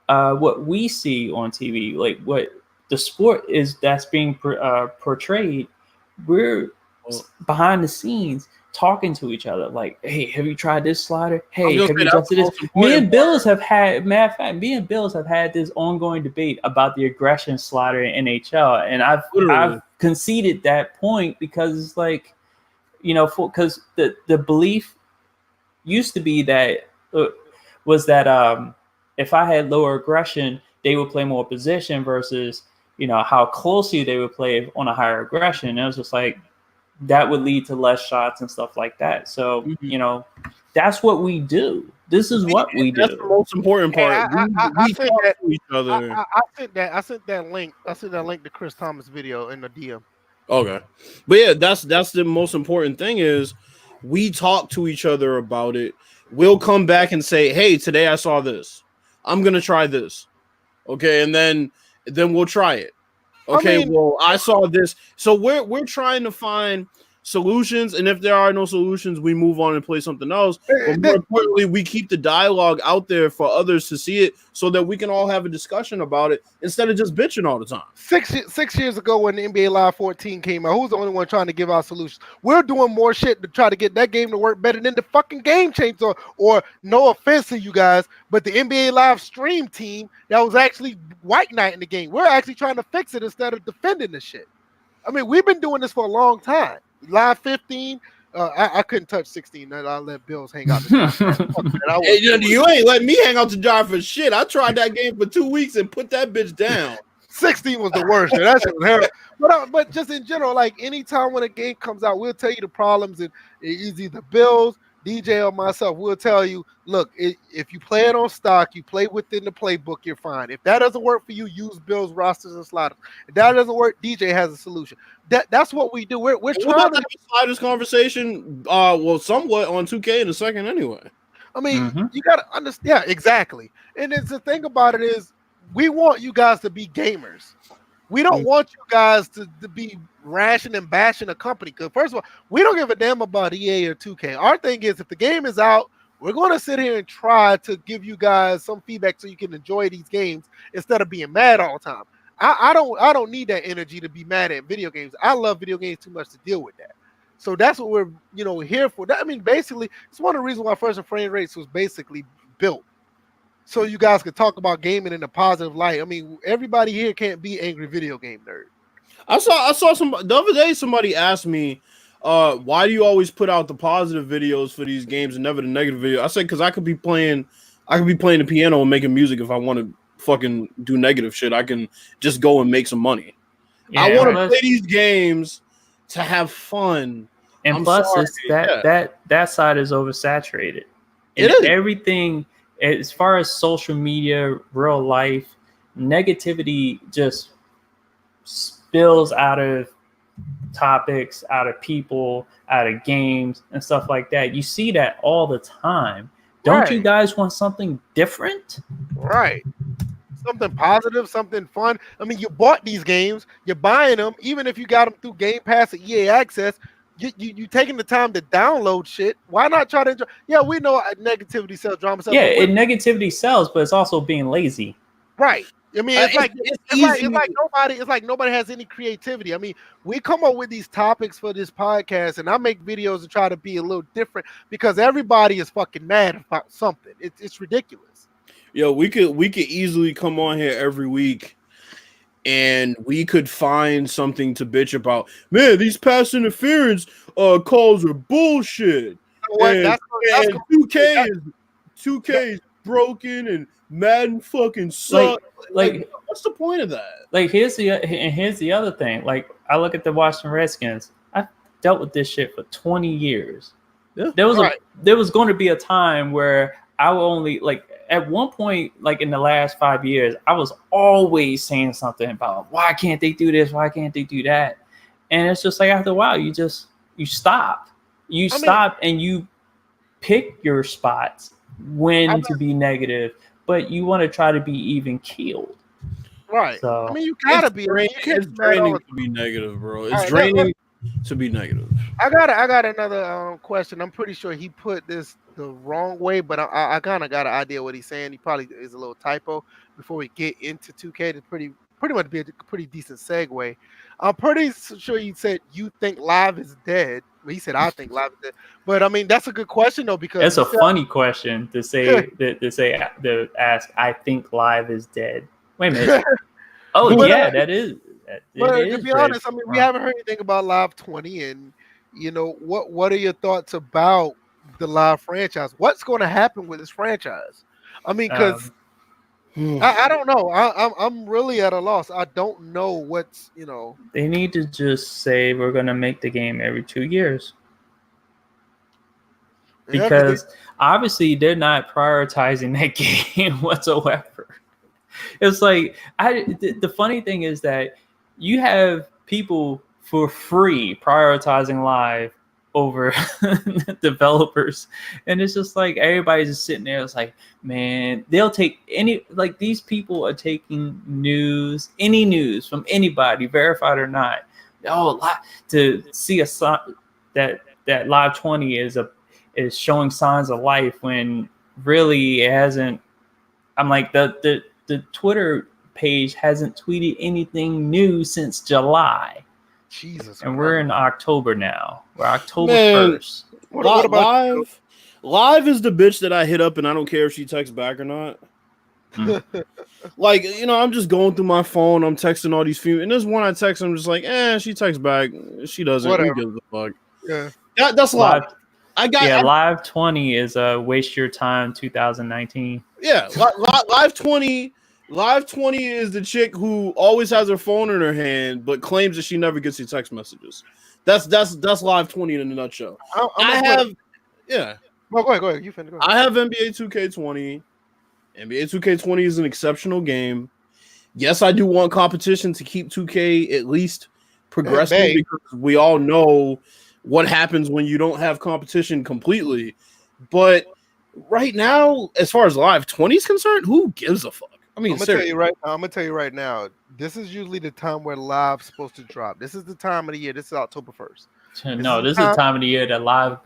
what we see on TV, like what the sport is that's being portrayed. We're behind the scenes talking to each other. Like, hey, have you tried this slider? Hey, have you that's tested this? Me and Bills have had, matter of fact, me and Bills have had this ongoing debate about the aggression slider in NHL, and I've conceded that point because it's like, you know, because the belief used to be that was that if I had lower aggression, they would play more position versus, you know, how closely they would play on a higher aggression. And it was just like, that would lead to less shots and stuff like that. So, you know, that's what we do. This is what we do. That's the most important part. We talk to each other. I sent that link. I sent that link to Chris Thomas' video in the DM. Okay, but yeah, that's the most important thing is we talk to each other about it. We'll come back and say, "Hey, today I saw this. I'm gonna try this." Okay, and then we'll try it. Okay, I saw this. So we're trying to find solutions, and if there are no solutions, we move on and play something else. But more importantly, we keep the dialogue out there for others to see it so that we can all have a discussion about it instead of just bitching all the time. 6 years ago when the NBA Live 14 came out, who's the only one trying to give out solutions? We're doing more shit to try to get that game to work better than the fucking game changed. Or no offense to you guys, but the NBA Live stream team that was actually white knighting the game, we're actually trying to fix it instead of defending the shit. I mean, we've been doing this for a long time. Live 15, I couldn't touch 16. I'll let Bills hang out the jar. Hey, you ain't letting me hang out the jar for shit. I tried that game for 2 weeks and put that bitch down. 16 was the worst. That shit was terrible. But just in general, like anytime when a game comes out, we'll tell you the problems. And it's either Bills, DJ, or myself. We'll tell you, look, if you play it on stock, you play within the playbook, you're fine. If that doesn't work for you, use Bills rosters and sliders. If that doesn't work, DJ has a solution. That's what we do. We're trying to have a sliders conversation. Somewhat on 2K in a second anyway. I mean, you got to understand. Yeah, exactly. And it's the thing about it is, we want you guys to be gamers. We don't want you guys to be rashing and bashing a company. Because first of all, we don't give a damn about EA or 2K. Our thing is, if the game is out, we're going to sit here and try to give you guys some feedback so you can enjoy these games instead of being mad all the time. I don't need that energy to be mad at video games. I love video games too much to deal with that. So that's what we're here for. I mean, basically, it's one of the reasons why First and Framerates was basically built. So you guys could talk about gaming in a positive light. I mean, everybody here can't be angry video game nerd. I saw the other day somebody asked me, why do you always put out the positive videos for these games and never the negative video? I said because I could be playing the piano and making music. If I want to fucking do negative shit, I can just go and make some money. Yeah, I want to play these games to have fun. And plus, that side is oversaturated. And everything. As far as social media, real life, negativity just spills out of topics, out of people, out of games, and stuff like that. You see that all the time. Don't you guys want something different? Right. Something positive, something fun. I mean, you bought these games, you're buying them, even if you got them through Game Pass or EA Access. You taking the time to download shit. Why not try to enjoy? Yeah, we know negativity sells, drama sells. Yeah, negativity sells, but it's also being lazy. Right. I mean, it's like nobody has any creativity. I mean, we come up with these topics for this podcast, and I make videos to try to be a little different because everybody is fucking mad about something. It's ridiculous. Yo, we could easily come on here every week. And we could find something to bitch about. Man, these pass interference calls are bullshit. You know and 2K is broken and Madden fucking sucks. Like, what's the point of that? Like, here's the other thing. Like, I look at the Washington Redskins. I've dealt with this shit for 20 years. Yeah, there was going to be a time where I would only at one point, like in the last 5 years, I was always saying something about why can't they do this? Why can't they do that? And it's just like after a while, you stop. You stop and you pick your spots when to be negative, but you want to try to be even keeled. Right. So, I mean, you gotta be. It's draining to be negative, bro. It's draining to be negative. I got another question. I'm pretty sure he put this the wrong way, but I kind of got an idea what he's saying. He probably is a little typo before we get into 2K. To pretty much be a pretty decent segue. I'm pretty sure you said you think live is dead. He said, "I think live is dead." But I mean, that's a good question though, because It's a funny question to say to ask. I think live is dead. Wait a minute. Oh But, yeah, that is. But It to is be honest, I mean, we Right. haven't heard anything about Live 20, and what are your thoughts about the Live franchise? What's going to happen with this franchise? I mean, because I don't know. I'm really at a loss. I don't know what's They need to just say we're going to make the game every 2 years. Yeah, Because obviously they're not prioritizing that game whatsoever. It's like the funny thing is that you have people for free prioritizing live over developers, and it's just like everybody's just sitting there. It's like, man, they'll take these people are taking any news from anybody, verified or not. To see that Live 20 is showing signs of life when really it hasn't. I'm like the Twitter page hasn't tweeted anything new since July. Jesus. And we're in October now. We're October 1st. What about live is the bitch that I hit up and I don't care if she texts back or not. Like, I'm just going through my phone. I'm texting all these females. And there's one I text. I'm just like, she texts back. She doesn't. Whatever. Who gives a fuck? Yeah. That's live. Live 20 is Waste Your Time 2019. Yeah, Live 20. Live 20 is the chick who always has her phone in her hand, but claims that she never gets your text messages. That's Live 20 in a nutshell. Well, go ahead. You finna go ahead. I have NBA 2K20. NBA 2K20 is an exceptional game. Yes, I do want competition to keep 2K at least progressing because we all know what happens when you don't have competition completely. But right now, as far as Live 20 is concerned, who gives a fuck? I mean, I'm gonna tell you right now. This is usually the time where Live's supposed to drop. This is the time of the year. This is October 1st. This is the time of the year that Live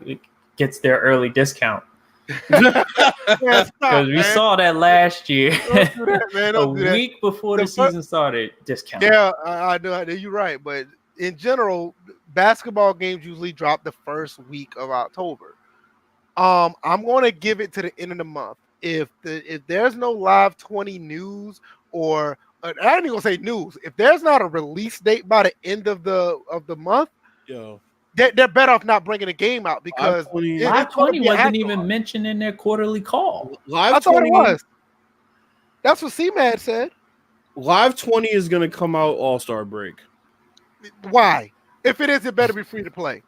gets their early discount. Because we saw that last year. Don't do that, man. A week before the season started, discount. Yeah, I know. You're right, but in general, basketball games usually drop the first week of October. I'm going to give it to the end of the month. If there's no Live 20 news, or I ain't even gonna say news, if there's not a release date by the end of the month, they're better off not bringing a game out because Live 20 wasn't even mentioned in their quarterly call. I thought it was. That's what C-Mad said. Live 20 is going to come out All-Star break. Why? If it is, it better be free to play.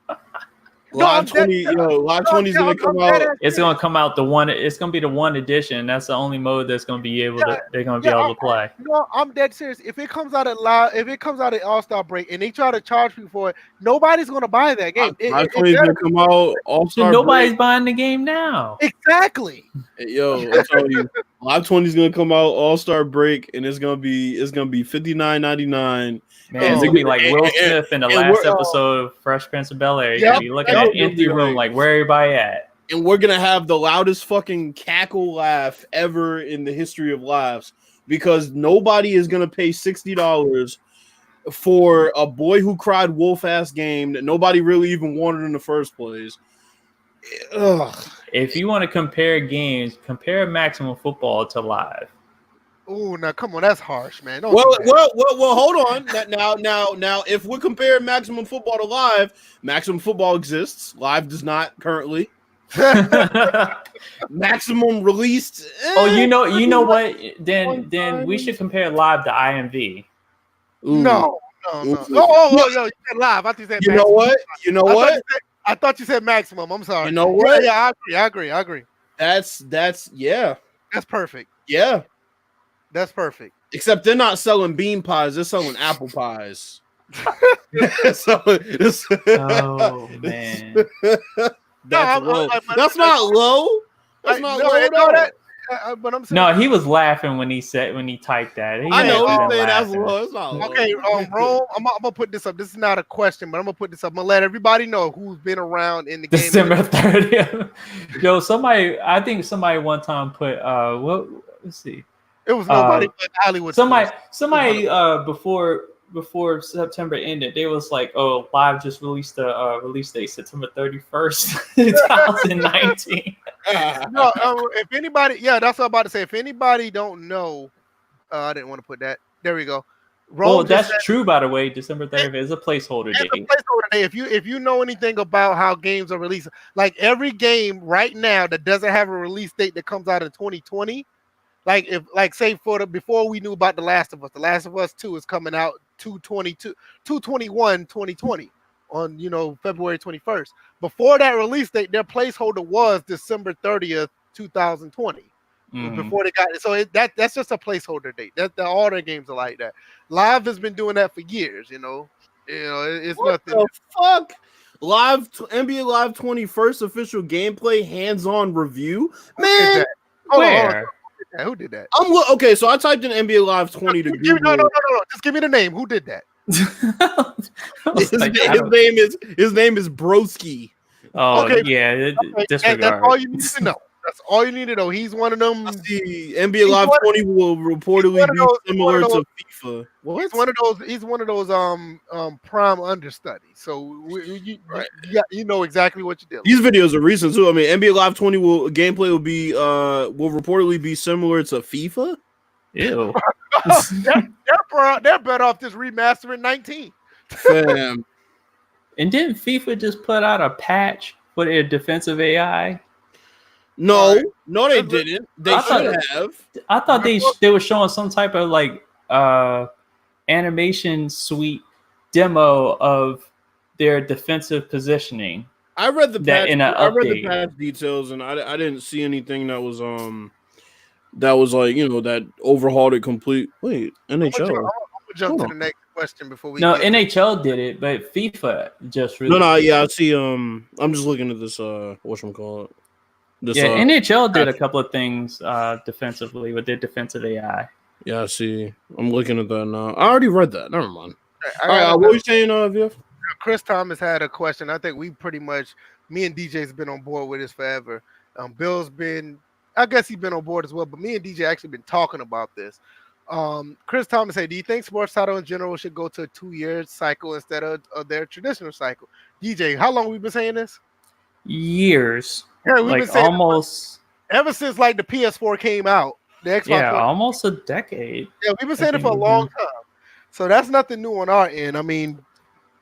Live 20, Live 20 is going to come out. It's going to come out it's going to be the one edition. That's the only mode that's going to be able to play. No, I'm dead serious. If it comes out at All-Star break and they try to charge people for it, nobody's going to buy that game. Live 20 is going to come out All-Star break. Nobody's buying the game now. Exactly. I'm telling you, Live 20 is going to come out All-Star break, and it's going to be $59.99. Man, it's gonna be like Will Smith in the last episode of Fresh Prince of Bel-Air. You're gonna be looking at an empty room like, where everybody at? And we're gonna have the loudest fucking cackle laugh ever in the history of laughs because nobody is gonna pay $60 for a boy who cried wolf ass game that nobody really even wanted in the first place. Ugh. If you want to compare games, compare Maximum Football to Live. Oh, now come on, that's harsh, man. Well, hold on. Now, if we're comparing Maximum Football to Live, Maximum Football exists. Live does not currently. Maximum released. You know what? Then we should compare Live to IMV. No. Oh, yo, you said Live. I thought you said. You know what? I thought you said Maximum. I'm sorry. You know what? Yeah, I agree. That's perfect. Yeah. That's perfect. Except they're not selling bean pies; they're selling apple pies. Oh man, that's low. That's not low. That's not low. But I'm saying, no, he was laughing when he typed that. I know he's saying that's low. It's not low. Okay, Rome. I'm gonna put this up. This is not a question, but I'm gonna put this up. I'm gonna let everybody know who's been around in the game. December 30th. Yo, I think somebody one time put let's see. It was nobody but Hollywood. Somebody before before September ended, they was like, "Oh, Live just released the release date, September 31st, 2019." No, if anybody, yeah, that's what I'm about to say. If anybody don't know, I didn't want to put that. There we go. Well, that's true, by the way. December 30th is a placeholder date. It's a placeholder day. If you know anything about how games are released, like every game right now that doesn't have a release date that comes out in 2020, say before we knew about The Last of Us 2 is coming out 2/21/2020 on February 21st. Before that release date, their placeholder was December 30th, 2020. Before they got it, so that's just a placeholder date. All their games are like that. Live has been doing that for years. It's what nothing. The fuck? NBA Live 21st official gameplay hands-on review, man. Where? Who did that? Okay, so I typed in NBA Live 20 to Google. No. Just give me the name. Who did that? His name is Broski. Oh, okay. Yeah. That's all you need to know. That's all you need to know. He's one of them. The NBA Live 20 will reportedly be similar to FIFA. What? He's one of those prime understudies. So you know exactly what you're doing. These videos are recent too. I mean, NBA Live 20 gameplay will reportedly be similar to FIFA. Ew. they're better off just remastering 19. Fam. And didn't FIFA just put out a patch for their defensive AI? No, they didn't. They should have. I thought they were showing some type of like animation suite demo of their defensive positioning. I read the patch details, and I didn't see anything that was like that overhauled it complete. Wait, NHL. I'm gonna jump to the next question before we. No, NHL did it, but FIFA just really. No, yeah, I see. I'm just looking at this. Whatchamacallit? NHL did a couple of things defensively with their defensive AI. Yeah, I see. I'm looking at that now. I already read that. Never mind. All right, what were you saying, VF? Chris Thomas had a question. I think me and DJ's been on board with this forever. Bill's been, I guess he's been on board as well, but me and DJ actually been talking about this. Chris Thomas said, do you think sports title in general should go to a 2-year cycle instead of their traditional cycle? DJ, how long have we been saying this? Years. Yeah, we've been saying almost ever since like the PS4 came out. The Xbox. Yeah, almost a decade. Yeah, we've been saying it for a long time. So that's nothing new on our end. I mean,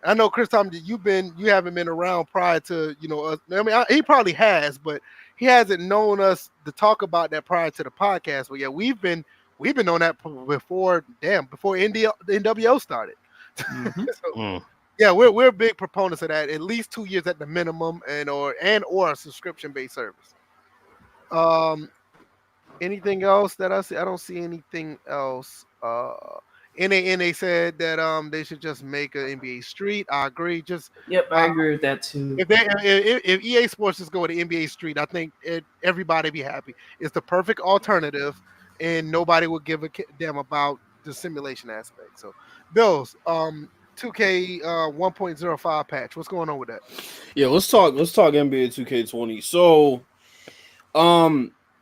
I know Chris Thomas, you haven't been around prior to us. I mean, he probably has, but he hasn't known us to talk about that prior to the podcast. But yeah, we've been on that before NWO started. So, yeah, we're big proponents of that. At least 2 years at the minimum, or a subscription-based service. Anything else that I see? I don't see anything else. NA said that they should just make an NBA Street. I agree. I agree with that too. If EA Sports just go to NBA Street, I think everybody be happy. It's the perfect alternative, and nobody will give a damn about the simulation aspect. So, Bills, 2K 1.05 patch. What's going on with that? Yeah, let's talk NBA 2K20. So,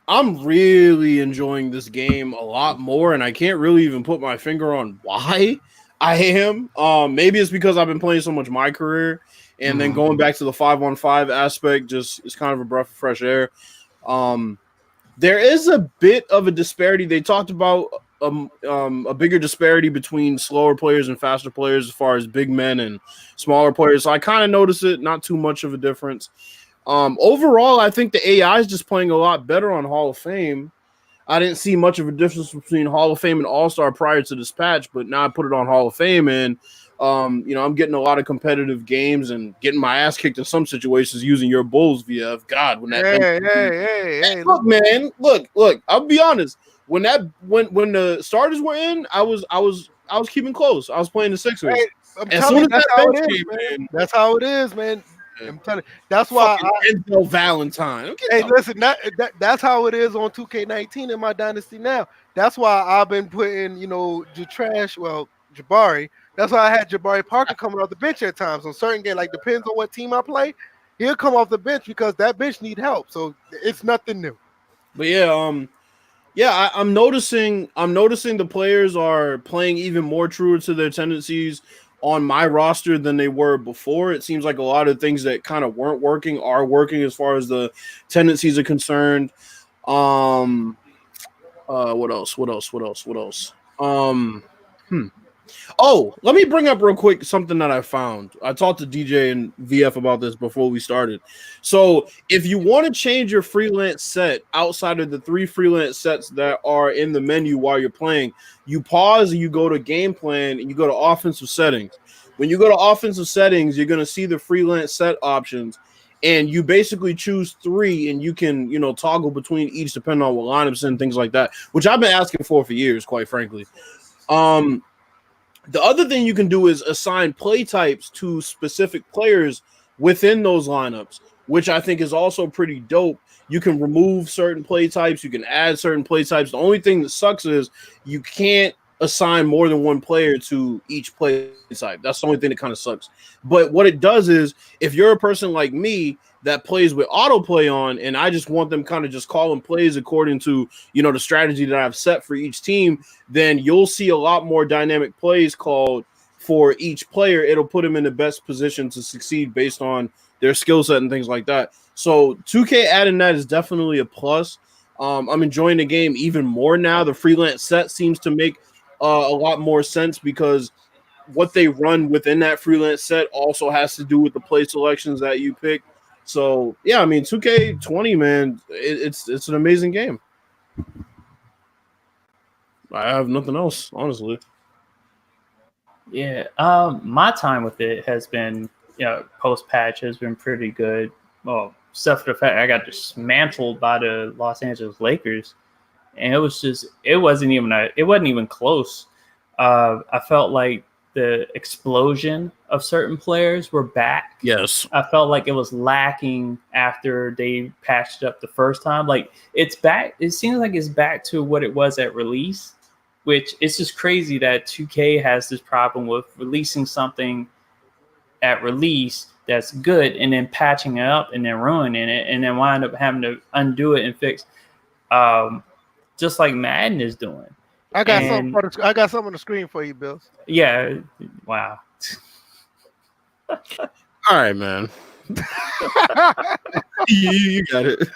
I'm really enjoying this game a lot more, and I can't really even put my finger on why I am. Maybe it's because I've been playing so much my career, and then going back to the 5-on-5 aspect just is kind of a breath of fresh air. There is a bit of a disparity. They talked about a bigger disparity between slower players and faster players as far as big men and smaller players. So I kind of noticed it, not too much of a difference. Overall, I think the AI is just playing a lot better on Hall of Fame. I didn't see much of a difference between Hall of Fame and All-Star prior to this patch, but now I put it on Hall of Fame, and I'm getting a lot of competitive games and getting my ass kicked in some situations using your Bulls, VF. God, when that hey, look, man, look. I'll be honest. When the starters were in, I was keeping close. I was playing the Sixers. Hey, that's how it is, man. I'm telling you, that's why Enzo Valentine. Hey, listen, that's how it is on 2K19 in my dynasty now. That's why I've been putting, Jabari. That's why I had Jabari Parker coming off the bench at times on certain games. Like, depends on what team I play. He'll come off the bench because that bench need help. So it's nothing new. But yeah, Yeah, I'm noticing the players are playing even more truer to their tendencies on my roster than they were before. It seems like a lot of things that kind of weren't working are working as far as the tendencies are concerned. What else? Oh, let me bring up real quick something that I found. I talked to DJ and VF about this before we started. So, if you want to change your freelance set outside of the 3 freelance sets that are in the menu while you're playing, you pause and you go to game plan and you go to offensive settings. When you go to offensive settings, you're going to see the freelance set options, and you basically choose 3, and you can, toggle between each depending on what lineups and things like that, which I've been asking for years, quite frankly. The other thing you can do is assign play types to specific players within those lineups, which I think is also pretty dope. You can remove certain play types. You can add certain play types. The only thing that sucks is you can't assign more than 1 player to each play type. That's the only thing that kind of sucks. But what it does is if you're a person like me that plays with autoplay on, and I just want them kind of just calling plays according to, the strategy that I've set for each team, then you'll see a lot more dynamic plays called for each player. It'll put them in the best position to succeed based on their skill set and things like that. So 2K adding that is definitely a plus. I'm enjoying the game even more now. The freelance set seems to make a lot more sense because what they run within that freelance set also has to do with the play selections that you pick. So, yeah, I mean, 2K20, man, it's an amazing game. I have nothing else, honestly. Yeah, my time with it has been, post-patch has been pretty good. Well, except for the fact I got dismantled by the Los Angeles Lakers, and it wasn't even close. I felt like the explosion of certain players were back. Yes. I felt like it was lacking after they patched it up the first time. Like, it's back. It seems like it's back to what it was at release, which it's just crazy that 2K has this problem with releasing something at release that's good and then patching it up and then ruining it and then wind up having to undo it and fix, just like Madden is doing. I got something on the screen for you, Bill. Yeah. Wow. All right, man. you got it.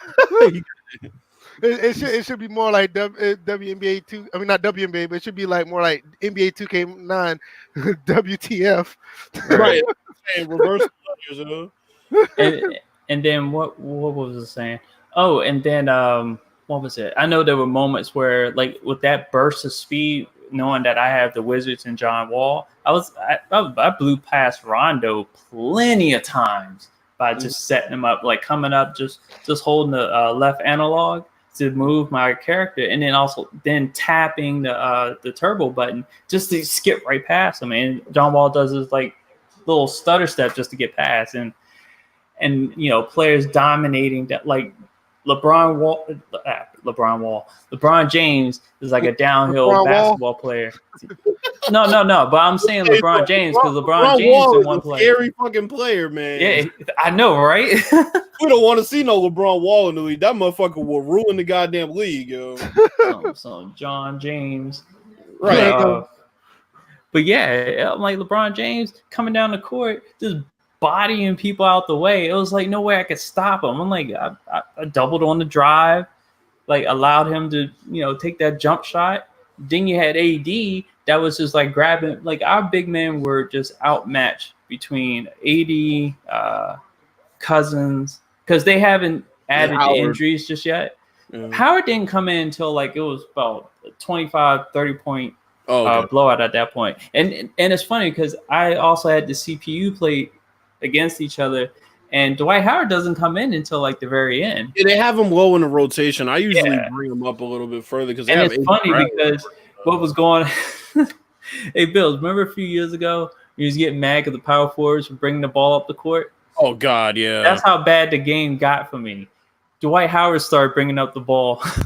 It should be more like WNBA 2. I mean, not WNBA, but it should be like more like NBA 2K9 WTF. Right. Reverse players, and then what was I saying? Oh, and then what was it? I know there were moments where, like, with that burst of speed, knowing that I have the Wizards and John Wall, I blew past Rondo plenty of times by just setting him up, like coming up, just holding the left analog to move my character, and then tapping the turbo button just to skip right past him. And John Wall does his like little stutter step just to get past, and players dominating that, like LeBron James is like a downhill basketball player. No, but I'm saying LeBron James because LeBron James is one player. Scary fucking player, man. Yeah, I know, right? We don't want to see no LeBron Wall in the league. That motherfucker will ruin the goddamn league, yo. So John James, right? But yeah, I'm like LeBron James coming down the court, just bodying people out the way. It was like no way I could stop him. I'm like, I doubled on the drive, like allowed him to, take that jump shot. Then you had AD that was just like grabbing, like our big men were just outmatched between AD, Cousins, because they haven't added the injuries just yet. Yeah. Howard didn't come in until like it was about 25, 30 point blowout at that point. And it's funny because I also had the CPU play against each other, and Dwight Howard doesn't come in until like the very end. Yeah, they have him low in the rotation. I usually bring him up a little bit further because it's funny because what was going on. Hey, Bills, remember a few years ago you was getting mad at the power forwards for bringing the ball up the court? Oh God, yeah. That's how bad the game got for me. Dwight Howard started bringing up the ball. I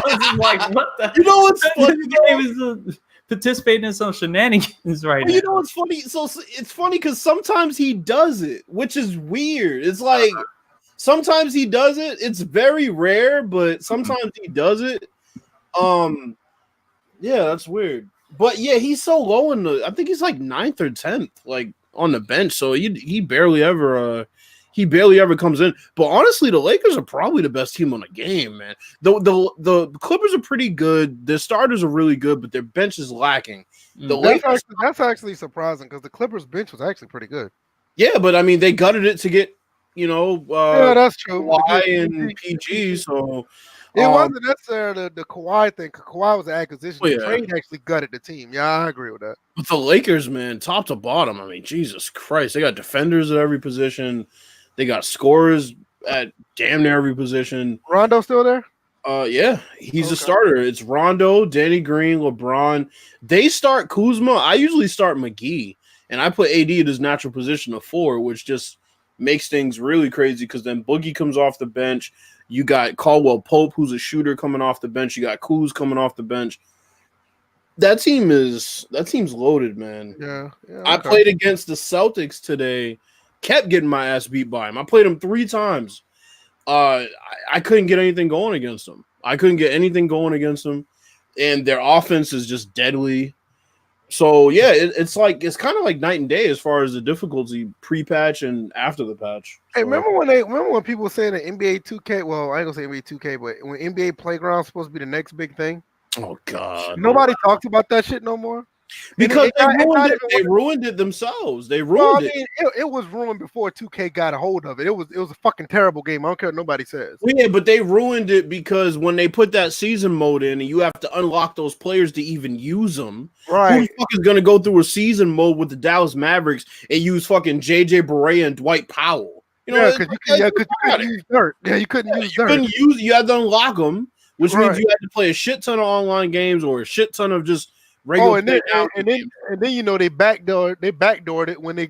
was like, what the? You know what's funny? He was participating in some shenanigans right now. You know what's funny? So it's funny because sometimes he does it, which is weird. It's like Sometimes he does it. It's very rare, but sometimes he does it. Yeah, that's weird. But yeah, he's so low in the. I think he's like 9th or 10th, like on the bench. So he barely ever comes in. But honestly, the Lakers are probably the best team on the game, man. The Clippers are pretty good. Their starters are really good, but their bench is lacking. That's actually surprising because the Clippers bench was actually pretty good. Yeah, but I mean, they gutted it to get yeah, that's true. Kawhi and PG. So it wasn't necessarily the Kawhi thing. Kawhi was an acquisition. The trade actually gutted the team. Yeah, I agree with that. But the Lakers, man, top to bottom, I mean, Jesus Christ, they got defenders at every position. They got scorers at damn near every position. Rondo still there? Yeah, he's a starter. It's Rondo, Danny Green, LeBron. They start Kuzma. I usually start McGee, and I put AD in his natural position of 4, which just makes things really crazy because then Boogie comes off the bench. You got Caldwell Pope, who's a shooter, coming off the bench. You got Kuz coming off the bench. That team's loaded, man. Yeah. I played against the Celtics today. Kept getting my ass beat by him. I played him 3 times. I couldn't get anything going against them. And their offense is just deadly. So yeah, it's kind of like night and day as far as the difficulty pre-patch and after the patch. Hey, remember when people were saying that NBA 2K? Well, I ain't gonna say NBA 2K, but when NBA Playground's supposed to be the next big thing. Oh God! Nobody talks about that shit no more. Because they ruined it themselves. They ruined it. It was ruined before 2K got a hold of it. It was a fucking terrible game. I don't care what nobody says. Yeah, but they ruined it because when they put that season mode in and you have to unlock those players to even use them. Right. Who the fuck is gonna go through a season mode with the Dallas Mavericks and use fucking JJ Barea and Dwight Powell? Because you couldn't use dirt. Yeah, you couldn't use dirt. You had to unlock them, which means you had to play a shit ton of online games or a shit ton of just regular. And then they backdoored it when they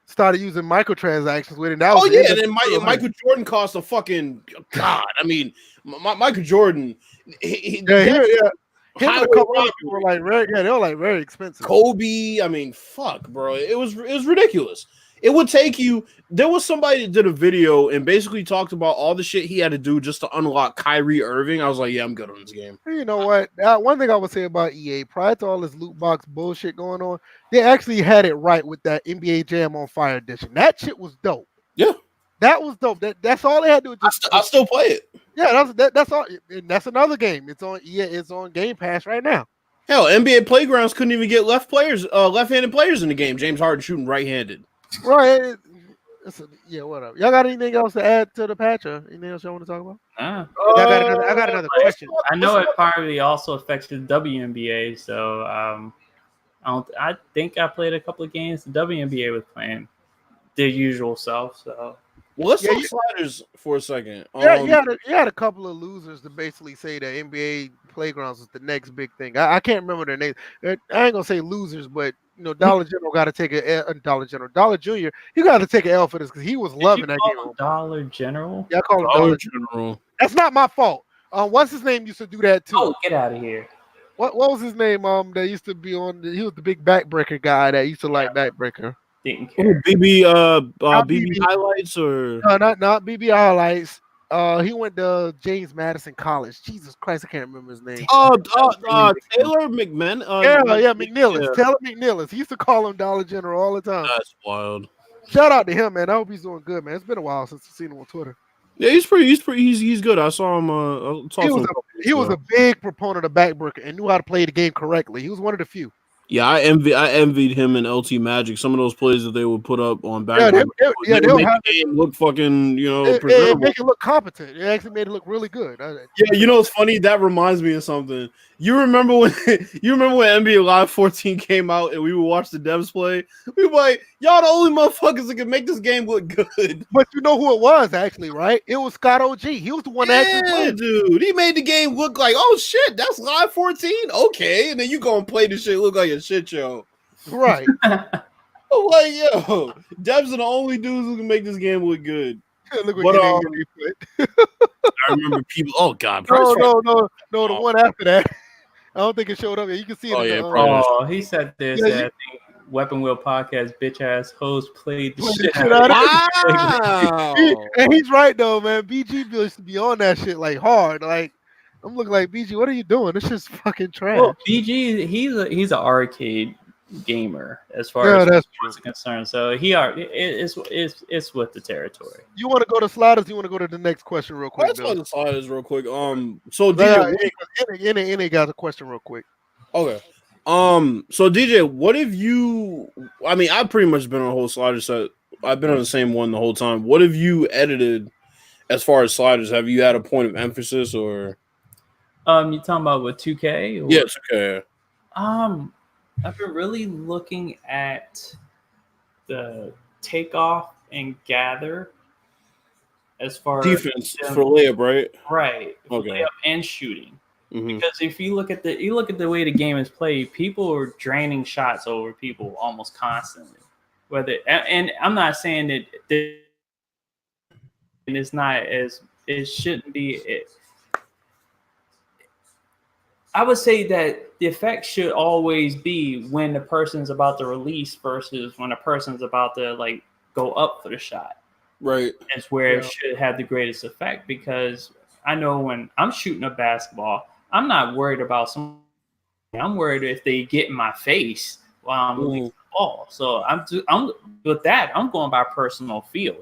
started using microtransactions with it. And then Michael Jordan cost a fucking God. I mean, Michael Jordan. Him and a couple other people they were like very expensive. Kobe, I mean, fuck, bro. It was ridiculous. It would take you. There was somebody that did a video and basically talked about all the shit he had to do just to unlock Kyrie Irving. I was like, yeah, I'm good on this game. You know what? One thing I would say about EA, prior to all this loot box bullshit going on, they actually had it right with that NBA Jam on Fire edition. That shit was dope. Yeah, that was dope. That's all they had to do. I still play it. Yeah, that's all. And that's another game. It's on EA. It's on Game Pass right now. Hell, NBA Playgrounds couldn't even get left-handed players in the game. James Harden shooting right-handed. Right. Yeah, what up? Y'all got anything else to add to the patch or anything else y'all want to talk about? I got another question. I know it probably also affects the WNBA, so I think I played a couple of games. The WNBA was playing their usual self. So let's talk sliders for a second. You had a couple of losers to basically say that NBA Playgrounds is the next big thing. I can't remember their names. I ain't gonna say losers, but Dollar General got to take Dollar Junior. You got to take an L for this because he was loving that game. Dollar General. Yeah, I call him Dollar General. That's not my fault. What's his name? Used to do that too. Oh, get out of here. What was his name? That used to be on. He was the big backbreaker guy that used to like backbreaker. Didn't care. BB highlights or no, not BB highlights. He went to James Madison College. Jesus Christ, I can't remember his name. Taylor McMahon. McNillis. Taylor McNillis. He used to call him Dollar General all the time. That's wild. Shout out to him, man. I hope he's doing good, man. It's been a while since I've seen him on Twitter. Yeah, he's good. I saw him. He was a big proponent of backbreaker and knew how to play the game correctly. He was one of the few. Yeah, I envied him and LT Magic. Some of those plays that they would put up on back. They'll make the game look fucking, it make it look competent. It actually made it look really good. Yeah, it's funny. That reminds me of something. You remember when NBA Live 14 came out and we would watch the devs play? We were like, y'all the only motherfuckers that can make this game look good. But you know who it was actually, right? It was Scott OG. He was the one that actually played. Dude. He made the game look like, oh shit, that's Live 14? Okay. And then you go and play the shit look like a shit show. Right. I'm like, yo, devs are the only dudes who can make this game look good. Look what I remember people. Oh God! No. The one after that. I don't think it showed up. You can see it. He said this. Weapon Wheel Podcast bitch ass host played the shit shit out of it. Wow. And he's right though, man. BG used to be on that shit like hard. Like I'm looking like BG. What are you doing? This shit's fucking trash. Well, BG, he's an arcade gamer as far Yeah, as that's sports are concerned. So it's with the territory. You want to go to sliders? You want to go to the next question real quick? Let's Bill? go to sliders real quick. So DJ, NA got a question real quick. okay. So DJ, what have you? I mean, I've pretty much been on a whole slider set. I've been on the same one the whole time. What have you edited as far as sliders? Have you had a point of emphasis or? You talking about with 2K? Or? Yes, okay. I've been really looking at the takeoff and gather as far Defense as for layup, right? Right. Okay. Layup and shooting. Mm-hmm. Because if you look at the way the game is played, people are draining shots over people almost constantly. And I'm not saying that it's not as it shouldn't be. I would say that the effect should always be when the person's about to release versus when a person's about to like go up for the shot. Right. That's where it should have the greatest effect, because I know when I'm shooting a basketball, I'm not worried about some. I'm worried if they get in my face while I'm releasing the ball. So I'm with that. I'm going by personal feel.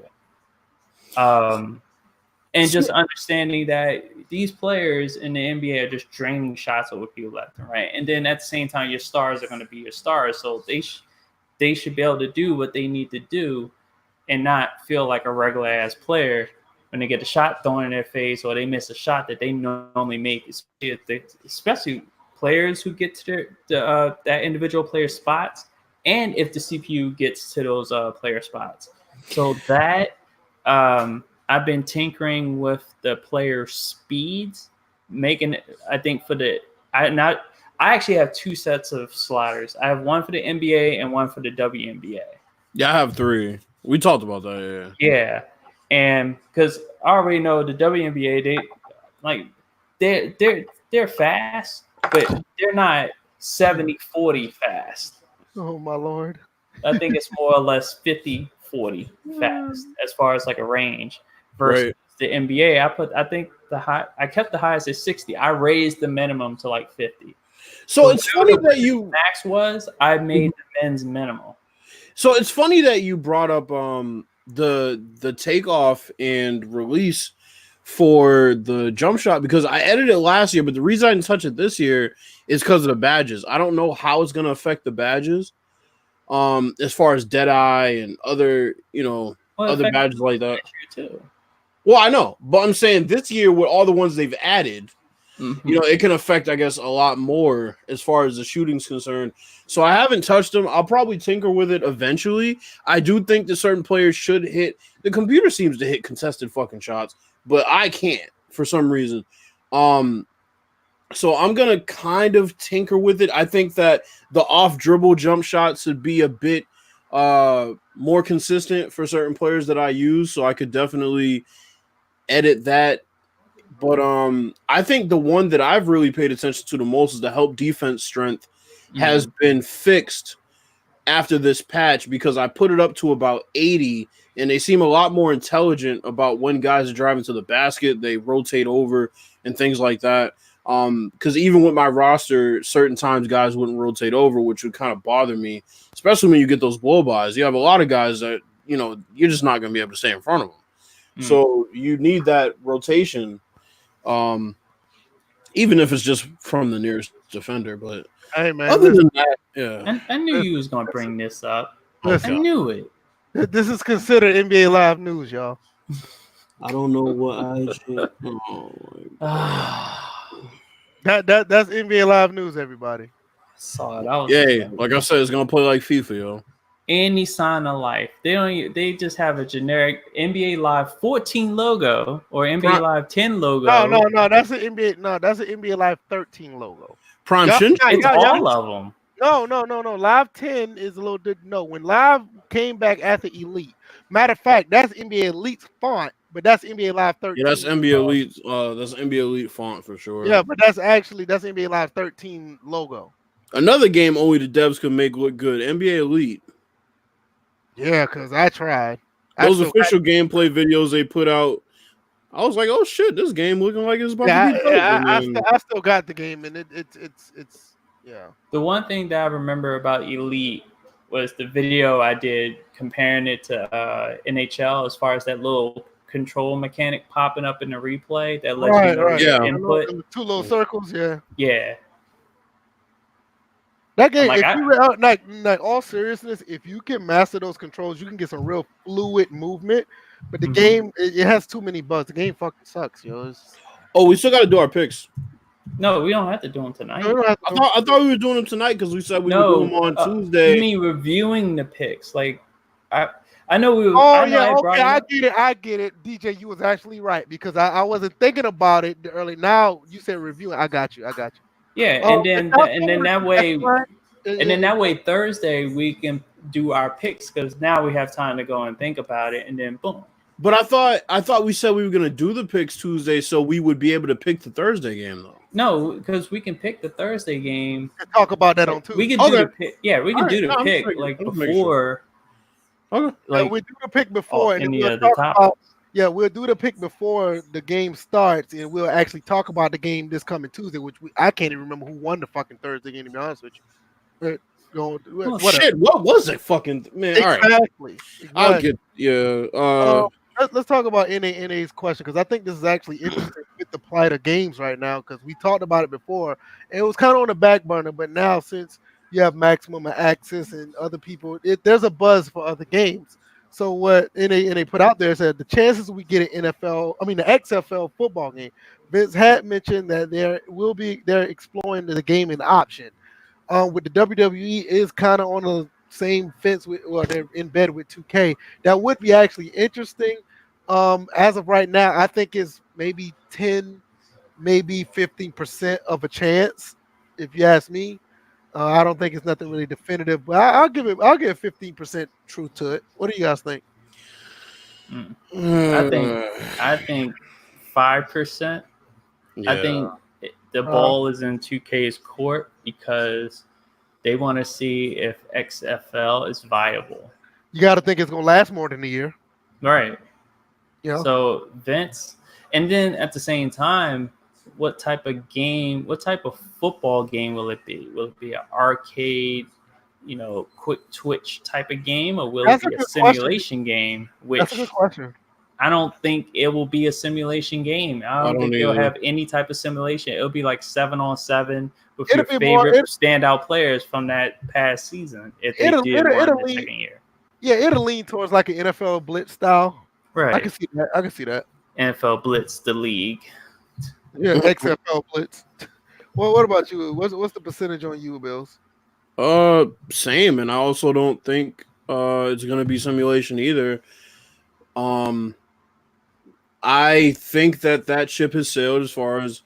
And just understanding that these players in the NBA are just draining shots over people left and right. And then at the same time, your stars are going to be your stars. So they should be able to do what they need to do and not feel like a regular ass player when they get a shot thrown in their face or they miss a shot that they normally make. Especially players who get to that individual player spots, and if the CPU gets to those player spots. So that I've been tinkering with the player speeds, making it, I think I actually have two sets of sliders. I have one for the NBA and one for the WNBA. Yeah, I have 3. We talked about that, yeah. Yeah. And because I already know the WNBA, they're fast, but they're not 70-40 fast. Oh my lord. I think it's more or less 50-40 fast as far as like a range. Versus the NBA, I kept the highest at 60. I raised the minimum to like 50. So it's funny that you max was. I made the men's minimal. So it's funny that you brought up the takeoff and release for the jump shot, because I edited it last year, but the reason I didn't touch it this year is because of the badges. I don't know how it's going to affect the badges, as far as Deadeye and other other badges like that. Too. Well, I know, but I'm saying this year with all the ones they've added, it can affect, I guess, a lot more as far as the shooting's concerned. So I haven't touched them. I'll probably tinker with it eventually. I do think that certain players should hit. The computer seems to hit contested fucking shots, but I can't for some reason. So I'm gonna kind of tinker with it. I think that the off dribble jump shot should be a bit more consistent for certain players that I use. So I could definitely edit that. But I think the one that I've really paid attention to the most is the help defense strength has been fixed after this patch, because I put it up to about 80, and they seem a lot more intelligent about when guys are driving to the basket, they rotate over and things like that. Because even with my roster, certain times guys wouldn't rotate over, which would kind of bother me, especially when you get those blow-bys. You have a lot of guys that, you're just not going to be able to stay in front of them. So you need that rotation, even if it's just from the nearest defender. But hey, man, other than that, yeah. I knew you was going to bring this up. Listen. I knew it. This is considered NBA Live news, y'all. I don't know what I should. That's NBA Live news, everybody. Saw it. Yeah, like I said, it's gonna play like FIFA, yo. Any sign of life. They just have a generic NBA Live 14 logo or NBA Live 10 logo. No. That's an NBA. No, that's an NBA Live 13 logo. Prime It's all of them. No. Live 10 is a little different. No, when Live came back after Elite. Matter of fact, that's NBA Elite's font, but that's NBA Live 13. Yeah, that's NBA Elite. That's NBA Elite font for sure. Yeah, but that's NBA Live 13 logo. Another game only the devs could make look good. NBA Elite. Yeah, because I tried. Those official gameplay videos they put out, I was like, oh shit, this game looking like it's about to be dope. I still got the game, and it's yeah. The one thing that I remember about Elite was the video I did comparing it to NHL as far as that little control mechanic popping up in the replay that lets you know your input. The two little circles, yeah. Yeah. That game, like, if you like all seriousness, if you can master those controls, you can get some real fluid movement. But the game, it has too many bugs. The game fucking sucks, yo. We still got to do our picks. No, we don't have to do them tonight. I thought we were doing them tonight because we said we would do them on Tuesday. You mean reviewing the picks? Like, I know we were. I get it. DJ, you was actually right because I wasn't thinking about it early. Now you said reviewing. I got you. Yeah, and then that way Thursday we can do our picks because now we have time to go and think about it, and then boom. But I thought we said we were gonna do the picks Tuesday, so we would be able to pick the Thursday game though. No, because we can pick the Thursday game. Talk about that on Tuesday. We can do the pick. Yeah, we can do the pick like before. Okay. Like we do the pick before, and we'll talk about. Yeah, we'll do the pick before the game starts, and we'll actually talk about the game this coming Tuesday, which I can't even remember who won the fucking Thursday game, to be honest with you. But, shit, what was it fucking, man? Exactly. All right. I'll get, yeah. Let's talk about NA's question, because I think this is actually interesting with the plight of games right now, because we talked about it before, and it was kind of on the back burner, but now since you have maximum access and other people, there's a buzz for other games. So what NA put out there said the chances we get an the XFL football game. Vince had mentioned that they're exploring the gaming option. With the WWE is kind of on the same fence they're in bed with 2K. That would be actually interesting. As of right now, I think it's maybe 10, maybe 15% of a chance, if you ask me. I don't think it's nothing really definitive, but I'll give 15% truth to it. What do you guys think? I think 5%. Yeah. I think the ball is in 2K's court because they want to see if XFL is viable. You got to think it's going to last more than a year, right? Yeah. So Vince, and then at the same time, what type of football game will it be? Will it be an arcade, quick twitch type of game, or will it be a simulation game? Which that's a good question. I don't think it will be a simulation game. I don't think it'll have any type of simulation. It'll be like 7-on-7 with your favorite standout players from that past season. If they did one the second year. Yeah, it'll lean towards like an NFL Blitz style. Right. I can see that. NFL Blitz, the league. Yeah, XFL Blitz. Well, what about you? What's the percentage on you, Bills? Same, and I also don't think it's gonna be simulation either. I think that ship has sailed as far as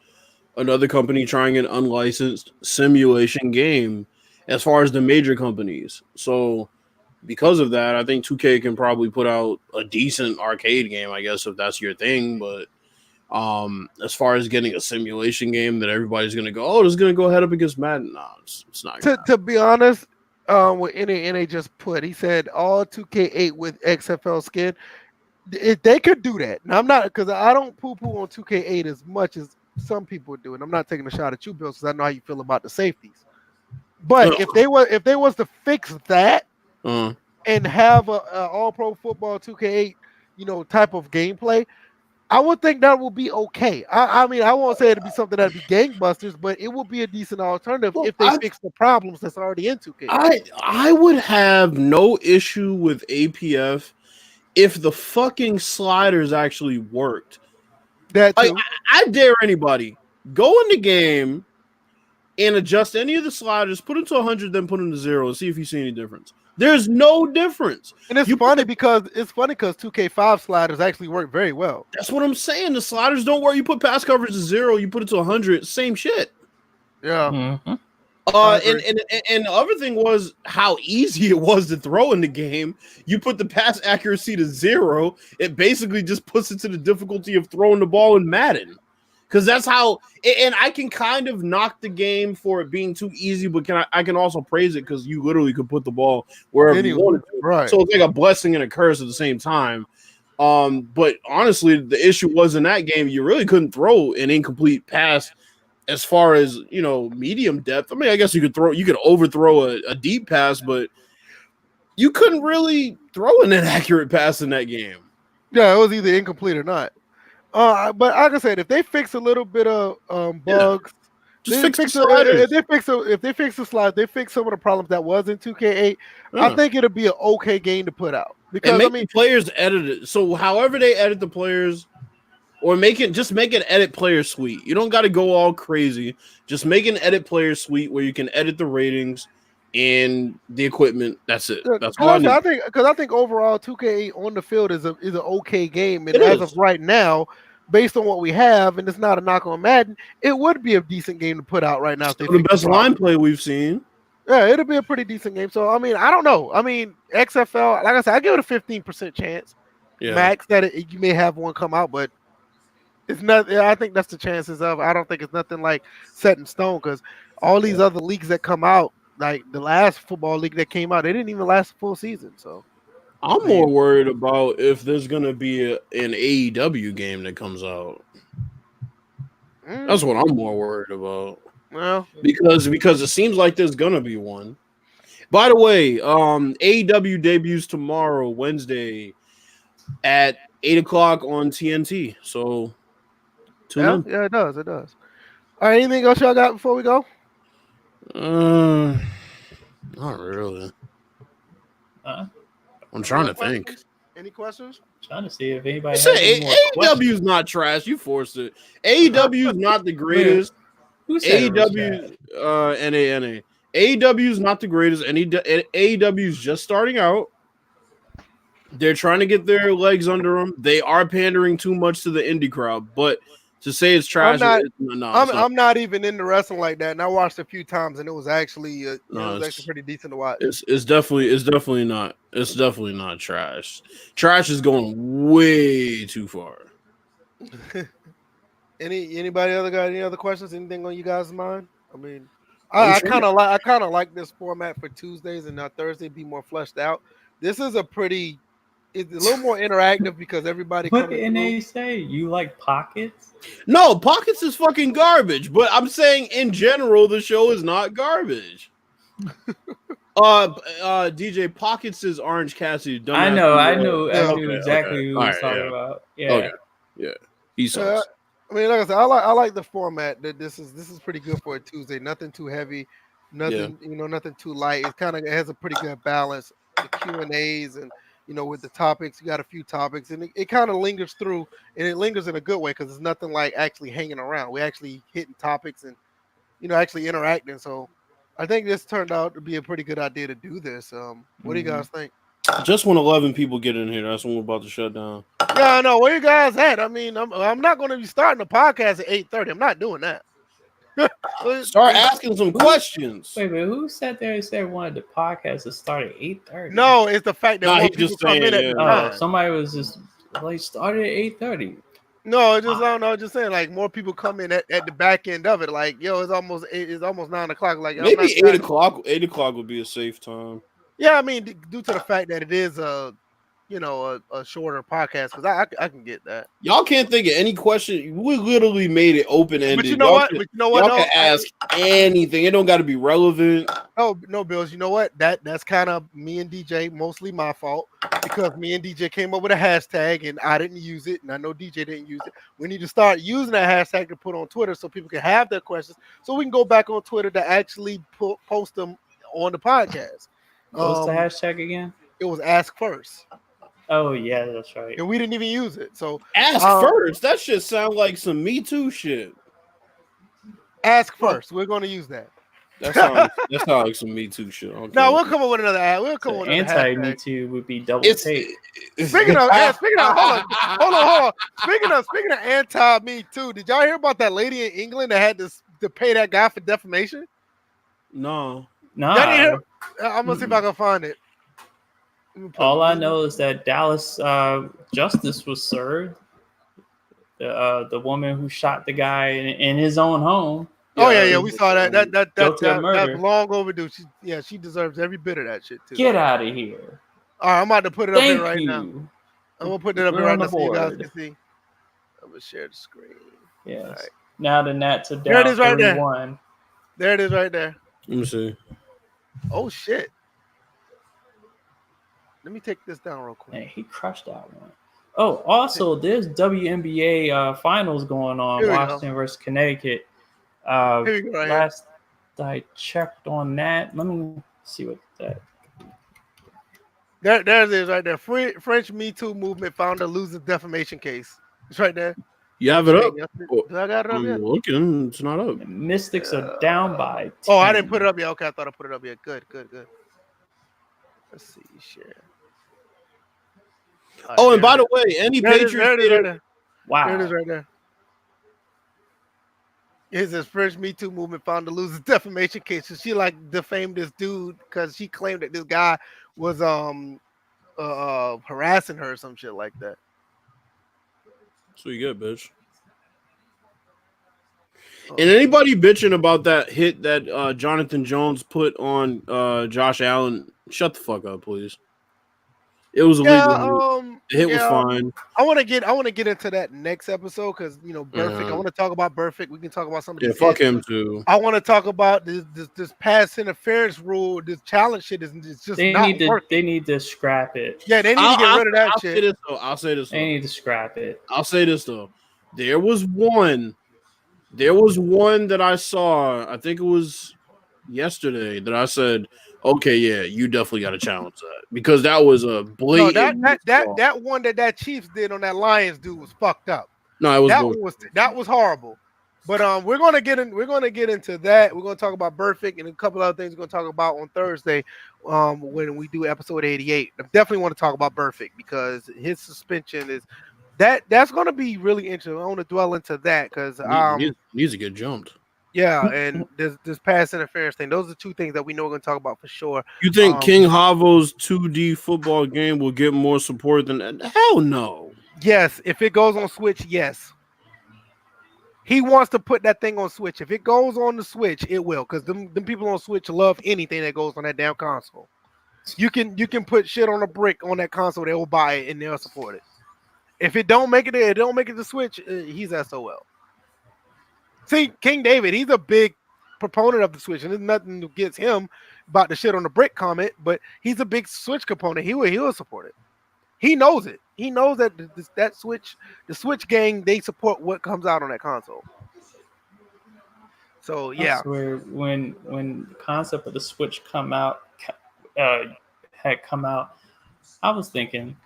another company trying an unlicensed simulation game as far as the major companies. So because of that, I think 2K can probably put out a decent arcade game, I guess, if that's your thing, but as far as getting a simulation game that everybody's gonna go, this is gonna go head up against Madden. No, it's not. To be honest, what NA just put, he said all 2K8 with XFL skin. If they could do that, now I'm not, because I don't poo-poo on 2K8 as much as some people do, and I'm not taking a shot at you, Bill, because I know how you feel about the safeties. But if they was to fix that and have a all-pro football 2K8, type of gameplay, I would think that would be okay. I mean, I won't say it'd be something that'd be gangbusters, but it would be a decent alternative if they fix the problems that's already in 2K. I would have no issue with APF if the fucking sliders actually worked. That too. I dare anybody go in the game and adjust any of the sliders, put it to 100, then put them to 0, and see if you see any difference. There's no difference. And it's funny because 2K5 sliders actually work very well. That's what I'm saying. The sliders don't work. You put pass coverage to 0, you put it to 100, same shit. Yeah. Mm-hmm. And the other thing was how easy it was to throw in the game. You put the pass accuracy to 0, it basically just puts it to the difficulty of throwing the ball in Madden. because that's how. And I can kind of knock the game for it being too easy, but I can also praise it because you literally could put the ball wherever you wanted to. Right. So it's like a blessing and a curse at the same time. But honestly, the issue was in that game you really couldn't throw an incomplete pass as far as medium depth. I mean, I guess you could overthrow a deep pass, but you couldn't really throw an inaccurate pass in that game. Yeah, it was either incomplete or not. But like I said, if they fix a little bit of bugs, just fix the sliders. If they fix the slide, they fix some of the problems that was in 2K8. I think it'll be an okay game to put out because the players edit it. So however they edit the players, or make an edit player suite. You don't got to go all crazy. Just make an edit player suite where you can edit the ratings and the equipment. That's it. That's all I need. I think overall 2K8 on the field is an okay game, and as of right now, based on what we have, and it's not a knock on Madden, it would be a decent game to put out right now. The best line play we've seen. Yeah, it'll be a pretty decent game. So I mean, I don't know. I mean, XFL, like I said, I give it a 15% chance max that you may have one come out, but it's not. I think that's the chances of. I don't think it's nothing like set in stone because all these other leagues that come out, like the last football league that came out, they didn't even last a full season. So I'm more worried about if there's gonna be an AEW game that comes out. That's what I'm more worried about. Well, because it seems like there's gonna be one. By the way, AEW debuts tomorrow, Wednesday, at 8:00 on TNT. So tune in. Yeah, it does. It does. All right, anything else y'all got before we go? Not really. I'm trying to think. Any questions? Trying to see if anybody. AEW is not trash. You forced it. AEW is not the greatest. Who said AEW, NA. AEW is not the greatest. AEW is just starting out. They're trying to get their legs under them. They are pandering too much to the indie crowd, but to say it's trash, I'm not even into wrestling like that. And I watched a few times, and it was actually pretty decent to watch. It's definitely not. It's definitely not trash. Trash is going way too far. Anybody got any other questions? Anything on you guys' mind? I mean, I kind of like this format for Tuesdays and Thursday be more fleshed out. This is it's a little more interactive because everybody. What did NA say? You like pockets? No, pockets is fucking garbage. But I'm saying in general, the show is not garbage. DJ, pockets is Orange Cassidy. I know exactly who he's talking about. Yeah, okay. Yeah, he sucks. I mean, like I said, I like the format. That this is pretty good for a Tuesday. Nothing too heavy, nothing nothing too light. It has a pretty good balance. The Q&As and with the topics, you got a few topics, and it kind of lingers through, and it lingers in a good way because it's nothing like actually hanging around. We actually hitting topics and actually interacting. So I think this turned out to be a pretty good idea to do this. What do you guys think? Just when 11 people get in here, that's when we're about to shut down. Yeah, I know. Where you guys at? I mean, I'm not going to be starting a podcast at 8:30. I'm not doing that. Start asking some questions. Wait, who sat there and said wanted the podcast to start at 8:30? No, it's the fact that more people come in at the time. Somebody was just started at 8:30. No, I don't know. Just saying, like more people come in at the back end of it. Like, it's almost 9 o'clock. Like maybe 8 o'clock. 8 o'clock would be a safe time. Yeah, I mean, due to the fact that it is a shorter podcast, because I can get that. Y'all can't think of any question. We literally made it open ended. But you know what? Y'all can ask anything. It don't got to be relevant. No, Bills. You know what? That's kind of me and DJ, mostly my fault, because me and DJ came up with a hashtag and I didn't use it, and I know DJ didn't use it. We need to start using that hashtag to put on Twitter so people can have their questions, so we can go back on Twitter to actually post them on the podcast. What's the hashtag again? It was Ask First. Oh yeah, that's right. And we didn't even use it. So Ask First. That shit sound like some Me Too shit. Ask First. We're going to use that. That sounds like some Me Too shit. Okay. No, we'll come up with another ad. We'll come up with another anti-Me Too would be double take. Speaking of, hold on. Speaking of anti-Me Too, did y'all hear about that lady in England that had to pay that guy for defamation? No. I'm gonna see if I can find it. All I know is that Dallas justice was served. the woman who shot the guy in his own home. Yeah, we saw that. Guilty of That's murder. long overdue. She deserves every bit of that shit too. Get out of here. All right, I'm about to put it up here right now. you. I'm gonna put it up here We're right on now the so you guys board. can see. I'm gonna share the screen. Yes. All right. Now the Nats are down There it is right there. 3-1. There it is right there. Let me see. Oh shit. Let me take this down real quick. Man, he crushed that one. Oh, also, there's WNBA finals going on. Here we Washington versus Connecticut. Here we go, right here. Last I checked on that. Let me see what that. There it is right there. French Me Too movement founder loses defamation case. It's right there. You have it up? Do I got it up I'm yet? looking. It's not up. The Mystics are down by 10. Oh, I didn't put it up yet. Okay, I thought I put it up yet. Good. Let's see. Share. Oh, and by the way, any Patriots there it is right there. Wow. There it is right there. It says French Me Too movement founder loses defamation case. So she like defamed this dude because she claimed that this guy was harassing her or some shit like that. So you get, bitch. And anybody bitching about that hit that Jonathan Jones put on Josh Allen, shut the fuck up, please. It was illegal. The hit was fine. I want to get into that next episode because Burfict. I want to talk about Burfict. We can talk about some of these. Yeah, fuck him too. I want to talk about this pass interference rule. This challenge shit is just not working. They need to scrap it. Yeah, they need to get rid of that shit. I'll say this. They need to scrap it. I'll say this though. There was one that I saw. I think it was yesterday that I said, okay, yeah, you definitely got to challenge that because that was a blatant. No, that one that Chiefs did on that Lions dude was fucked up. No, that was horrible. But we're gonna get into that. We're gonna talk about Burfict and a couple other things we're gonna talk about on Thursday when we do episode 88. I definitely want to talk about Burfict because his suspension is that's gonna be really interesting. I want to dwell into that because he needs to get jumped. Yeah, and this pass interference thing. Those are two things that we know we're going to talk about for sure. You think King Havo's 2D football game will get more support than that? Hell no. Yes, if it goes on Switch, yes. He wants to put that thing on Switch. If it goes on the Switch, it will, because them people on Switch love anything that goes on that damn console. You can put shit on a brick on that console, they will buy it and they'll support it. If it don't make it to Switch, he's SOL. See, King David, he's a big proponent of the Switch, and there's nothing against him about the shit on the brick comment, but he's a big Switch component. He will support it. He knows it. He knows that the Switch gang, they support what comes out on that console. So yeah. I swear, when the concept of the Switch had come out, I was thinking,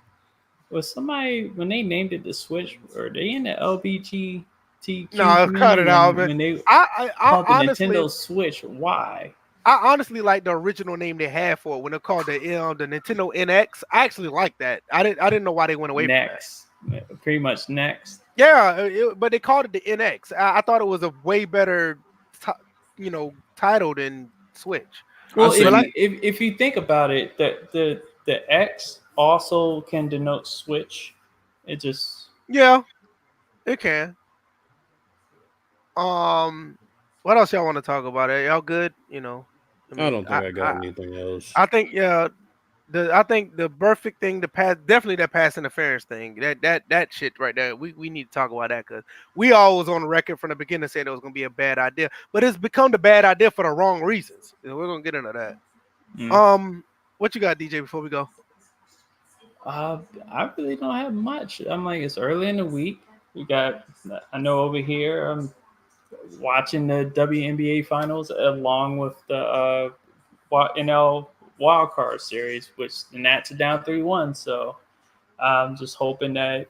was somebody when they named it the Switch, were they in the LBG? No, cut it out, man. When they I honestly, Nintendo Switch, why? I honestly like the original name they had for it when they're called the Nintendo NX. I actually like that. I didn't know why they went away Next. from that. Pretty much next. Yeah, but they called it the NX. I thought it was a way better, title than Switch. Well, if you think about it, the X also can denote Switch. It just it can. What else y'all want to talk about? Y'all good? I don't think I got anything else. I think the Burfict thing, definitely that pass interference thing. That shit right there. We need to talk about that because we always on the record from the beginning said it was gonna be a bad idea, but it's become the bad idea for the wrong reasons. We're gonna get into that. What you got, DJ? Before we go, I really don't have much. I'm like, it's early in the week. I know over here I'm watching the WNBA finals along with the NL wildcard series, which the Nats are down 3-1. So I'm just hoping that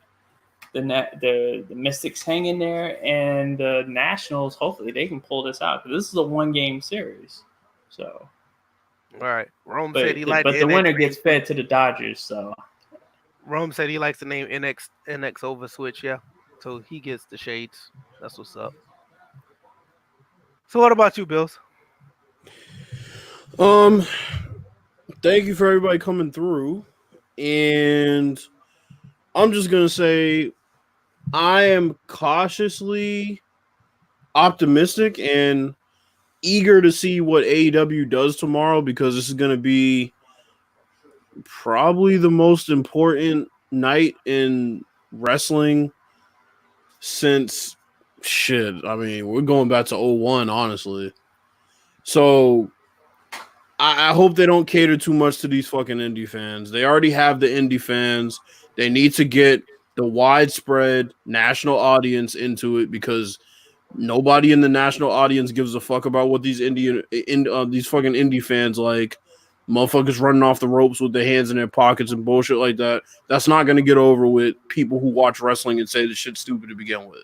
the Mystics hang in there and the Nationals, hopefully they can pull this out because this is a 1-game series. So, all right. Rome said he liked, but the winner gets fed to the Dodgers. So Rome said he likes the name NX over Switch. Yeah. So he gets the shades. That's what's up. So what about you, Bills? Thank you for everybody coming through. And I'm just gonna say I am cautiously optimistic and eager to see what AEW does tomorrow because this is going to be probably the most important night in wrestling since shit. I mean, we're going back to 01, honestly. So I hope they don't cater too much to these fucking indie fans. They already have the indie fans. They need to get the widespread national audience into it because nobody in the national audience gives a fuck about what these fucking indie fans like. Motherfuckers running off the ropes with their hands in their pockets and bullshit like that. That's not going to get over with people who watch wrestling and say this shit's stupid to begin with.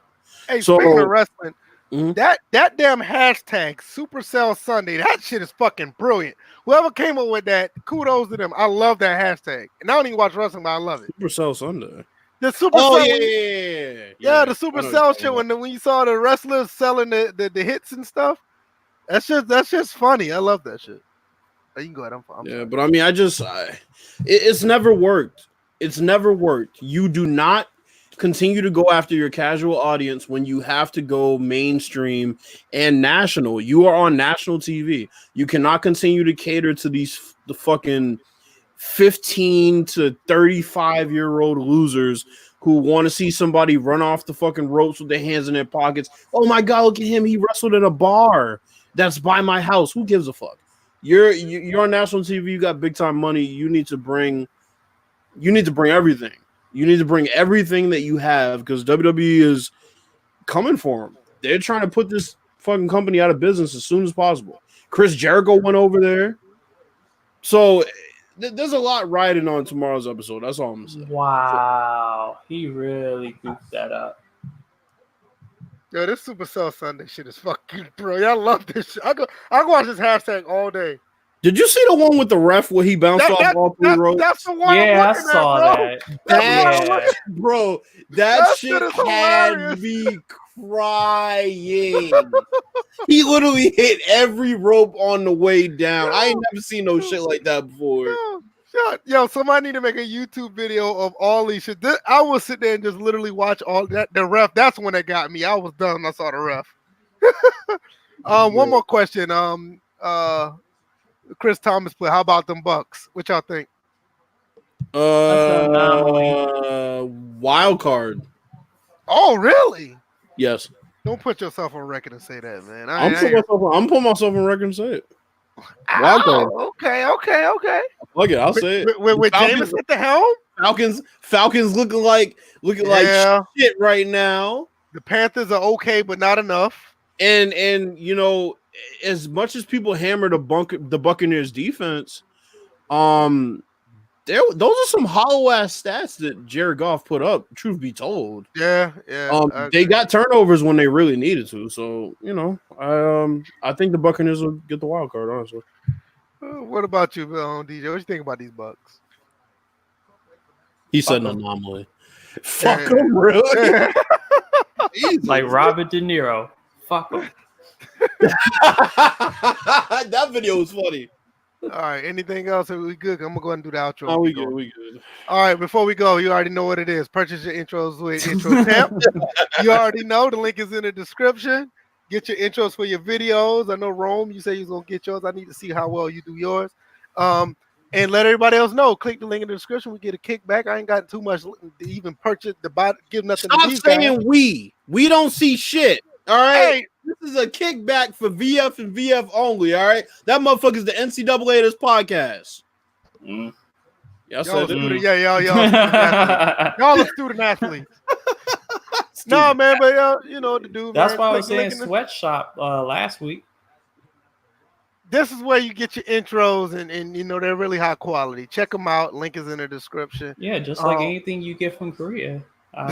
Hey, speaking of wrestling, that damn hashtag Supercell Sunday, that shit is fucking brilliant. Whoever came up with that, kudos to them. I love that hashtag. And I don't even watch wrestling, but I love it. Supercell Sunday. The Supercell, the Supercell shit when you saw the wrestlers selling the hits and stuff. That's just funny. I love that shit. You can go ahead. I'm sorry. But I mean, it's never worked. It's never worked. You do not continue to go after your casual audience when you have to go mainstream and national. You are on national TV. You cannot continue to cater to the fucking 15 to 35-year-old losers who want to see somebody run off the fucking ropes with their hands in their pockets. Oh my God, look at him. He wrestled at a bar that's by my house. Who gives a fuck? You're on national TV. You got big time money. You need to bring everything. You need to bring everything that you have because WWE is coming for them. They're trying to put this fucking company out of business as soon as possible. Chris Jericho went over there. So there's a lot riding on tomorrow's episode. That's all I'm saying. Wow. He really goofed that up. Yo, this Supercell Sunday shit is fucking brilliant. I love this shit. I go watch this hashtag all day. Did you see the one with the ref where he bounced off all three ropes? That's the one. Yeah, I saw that. Bro, that shit had me crying. He literally hit every rope on the way down. I ain't never seen no shit like that before. Yo, somebody need to make a YouTube video of all these shit. I will sit there and just literally watch all that. The ref, that's when it got me. I was done when I saw the ref. One more question. Chris Thomas play. How about them Bucks? What y'all think? Wild card. Oh, really? Yes. Don't put yourself on record and say that, man. I'm putting myself on record and say it. Wild card. Okay. Look it, I'll say it. With Jameis at the helm? Falcons looking like shit right now. The Panthers are okay, but not enough. And you know, as much as people hammer the Buccaneers defense, those are some hollow ass stats that Jared Goff put up. Truth be told, yeah. They got turnovers when they really needed to. So you know, I think the Buccaneers will get the wild card. Honestly, what about you, DJ? What you think about these Bucks? He said an anomaly. Fuck them, really? Like Robert De Niro. Fuck them. That video was funny. All right. Anything else? Are we good? I'm gonna go ahead and do the outro. Oh, we good. All right. Before we go, you already know what it is. Purchase your intros with Intro Temp. You already know the link is in the description. Get your intros for your videos. I know Rome. You say you're gonna get yours. I need to see how well you do yours. And let everybody else know. Click the link in the description. We get a kickback. I ain't got too much to even purchase the bot. Give nothing. Stop to these saying guys. we don't see shit. All right. Hey. This is a kickback for VF and VF only, all right? That motherfucker's the NCAA of this podcast. Y'all said it. Y'all are student athletes. No, man, but you know what to do. That's man. why I was saying sweatshop last week. This is where you get your intros, and you know they're really high quality. Check them out. Link is in the description. Yeah, just like anything you get from Korea. Man,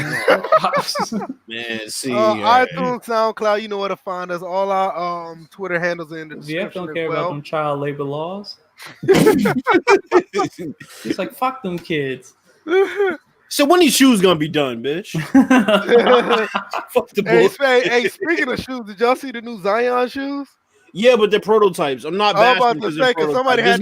see, iTunes, SoundCloud, you know where to find us. All our Twitter handles are in the description. VF don't care about them child labor laws. It's like fuck them kids. So when these shoes gonna be done, bitch? Fuck the hey, speaking of shoes, did y'all see the new Zion shoes? Yeah, but they're prototypes. I'm not bashing because somebody had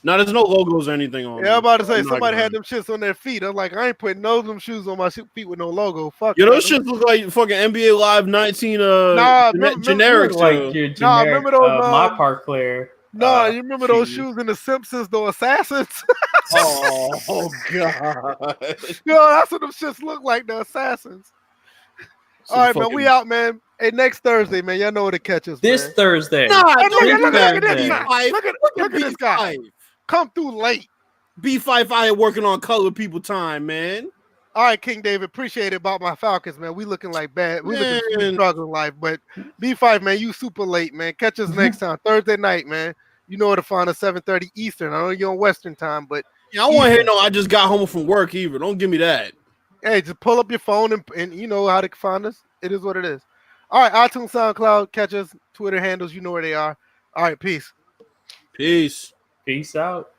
No, there's no logos or anything on. Yeah, I'm about to say I'm not somebody had gonna- them shits on their feet. I'm like, I ain't putting them shoes on my feet with no logo. Fuck. Yo, those shits look like fucking NBA Live 19 Nah, generics. Like your generic Nah, remember those, My Park player. Nah, you remember those shoes in The Simpsons, the Assassins? Oh god. Yo, that's what them shits look like, the Assassins. All right, man, we out, man. Hey, next Thursday, man. Y'all know where to catch us. This man. Thursday. Nah, look at Thursday. this guy. Look at this guy. Come through late. B5 out here working on colored people time, man. All right, King David, appreciate it about my Falcons, man. We looking like bad. We looking struggling life, but B5, man, you super late, man. Catch us next time, Thursday night, man. You know where to find us, 7:30 Eastern. I know you're on Western time, but yeah, I want to hear no. I just got home from work. Either don't give me that. Hey, just pull up your phone and you know how to find us. It is what it is. All right, iTunes, SoundCloud, catch us, Twitter handles, you know where they are. All right, peace. Peace. Peace out.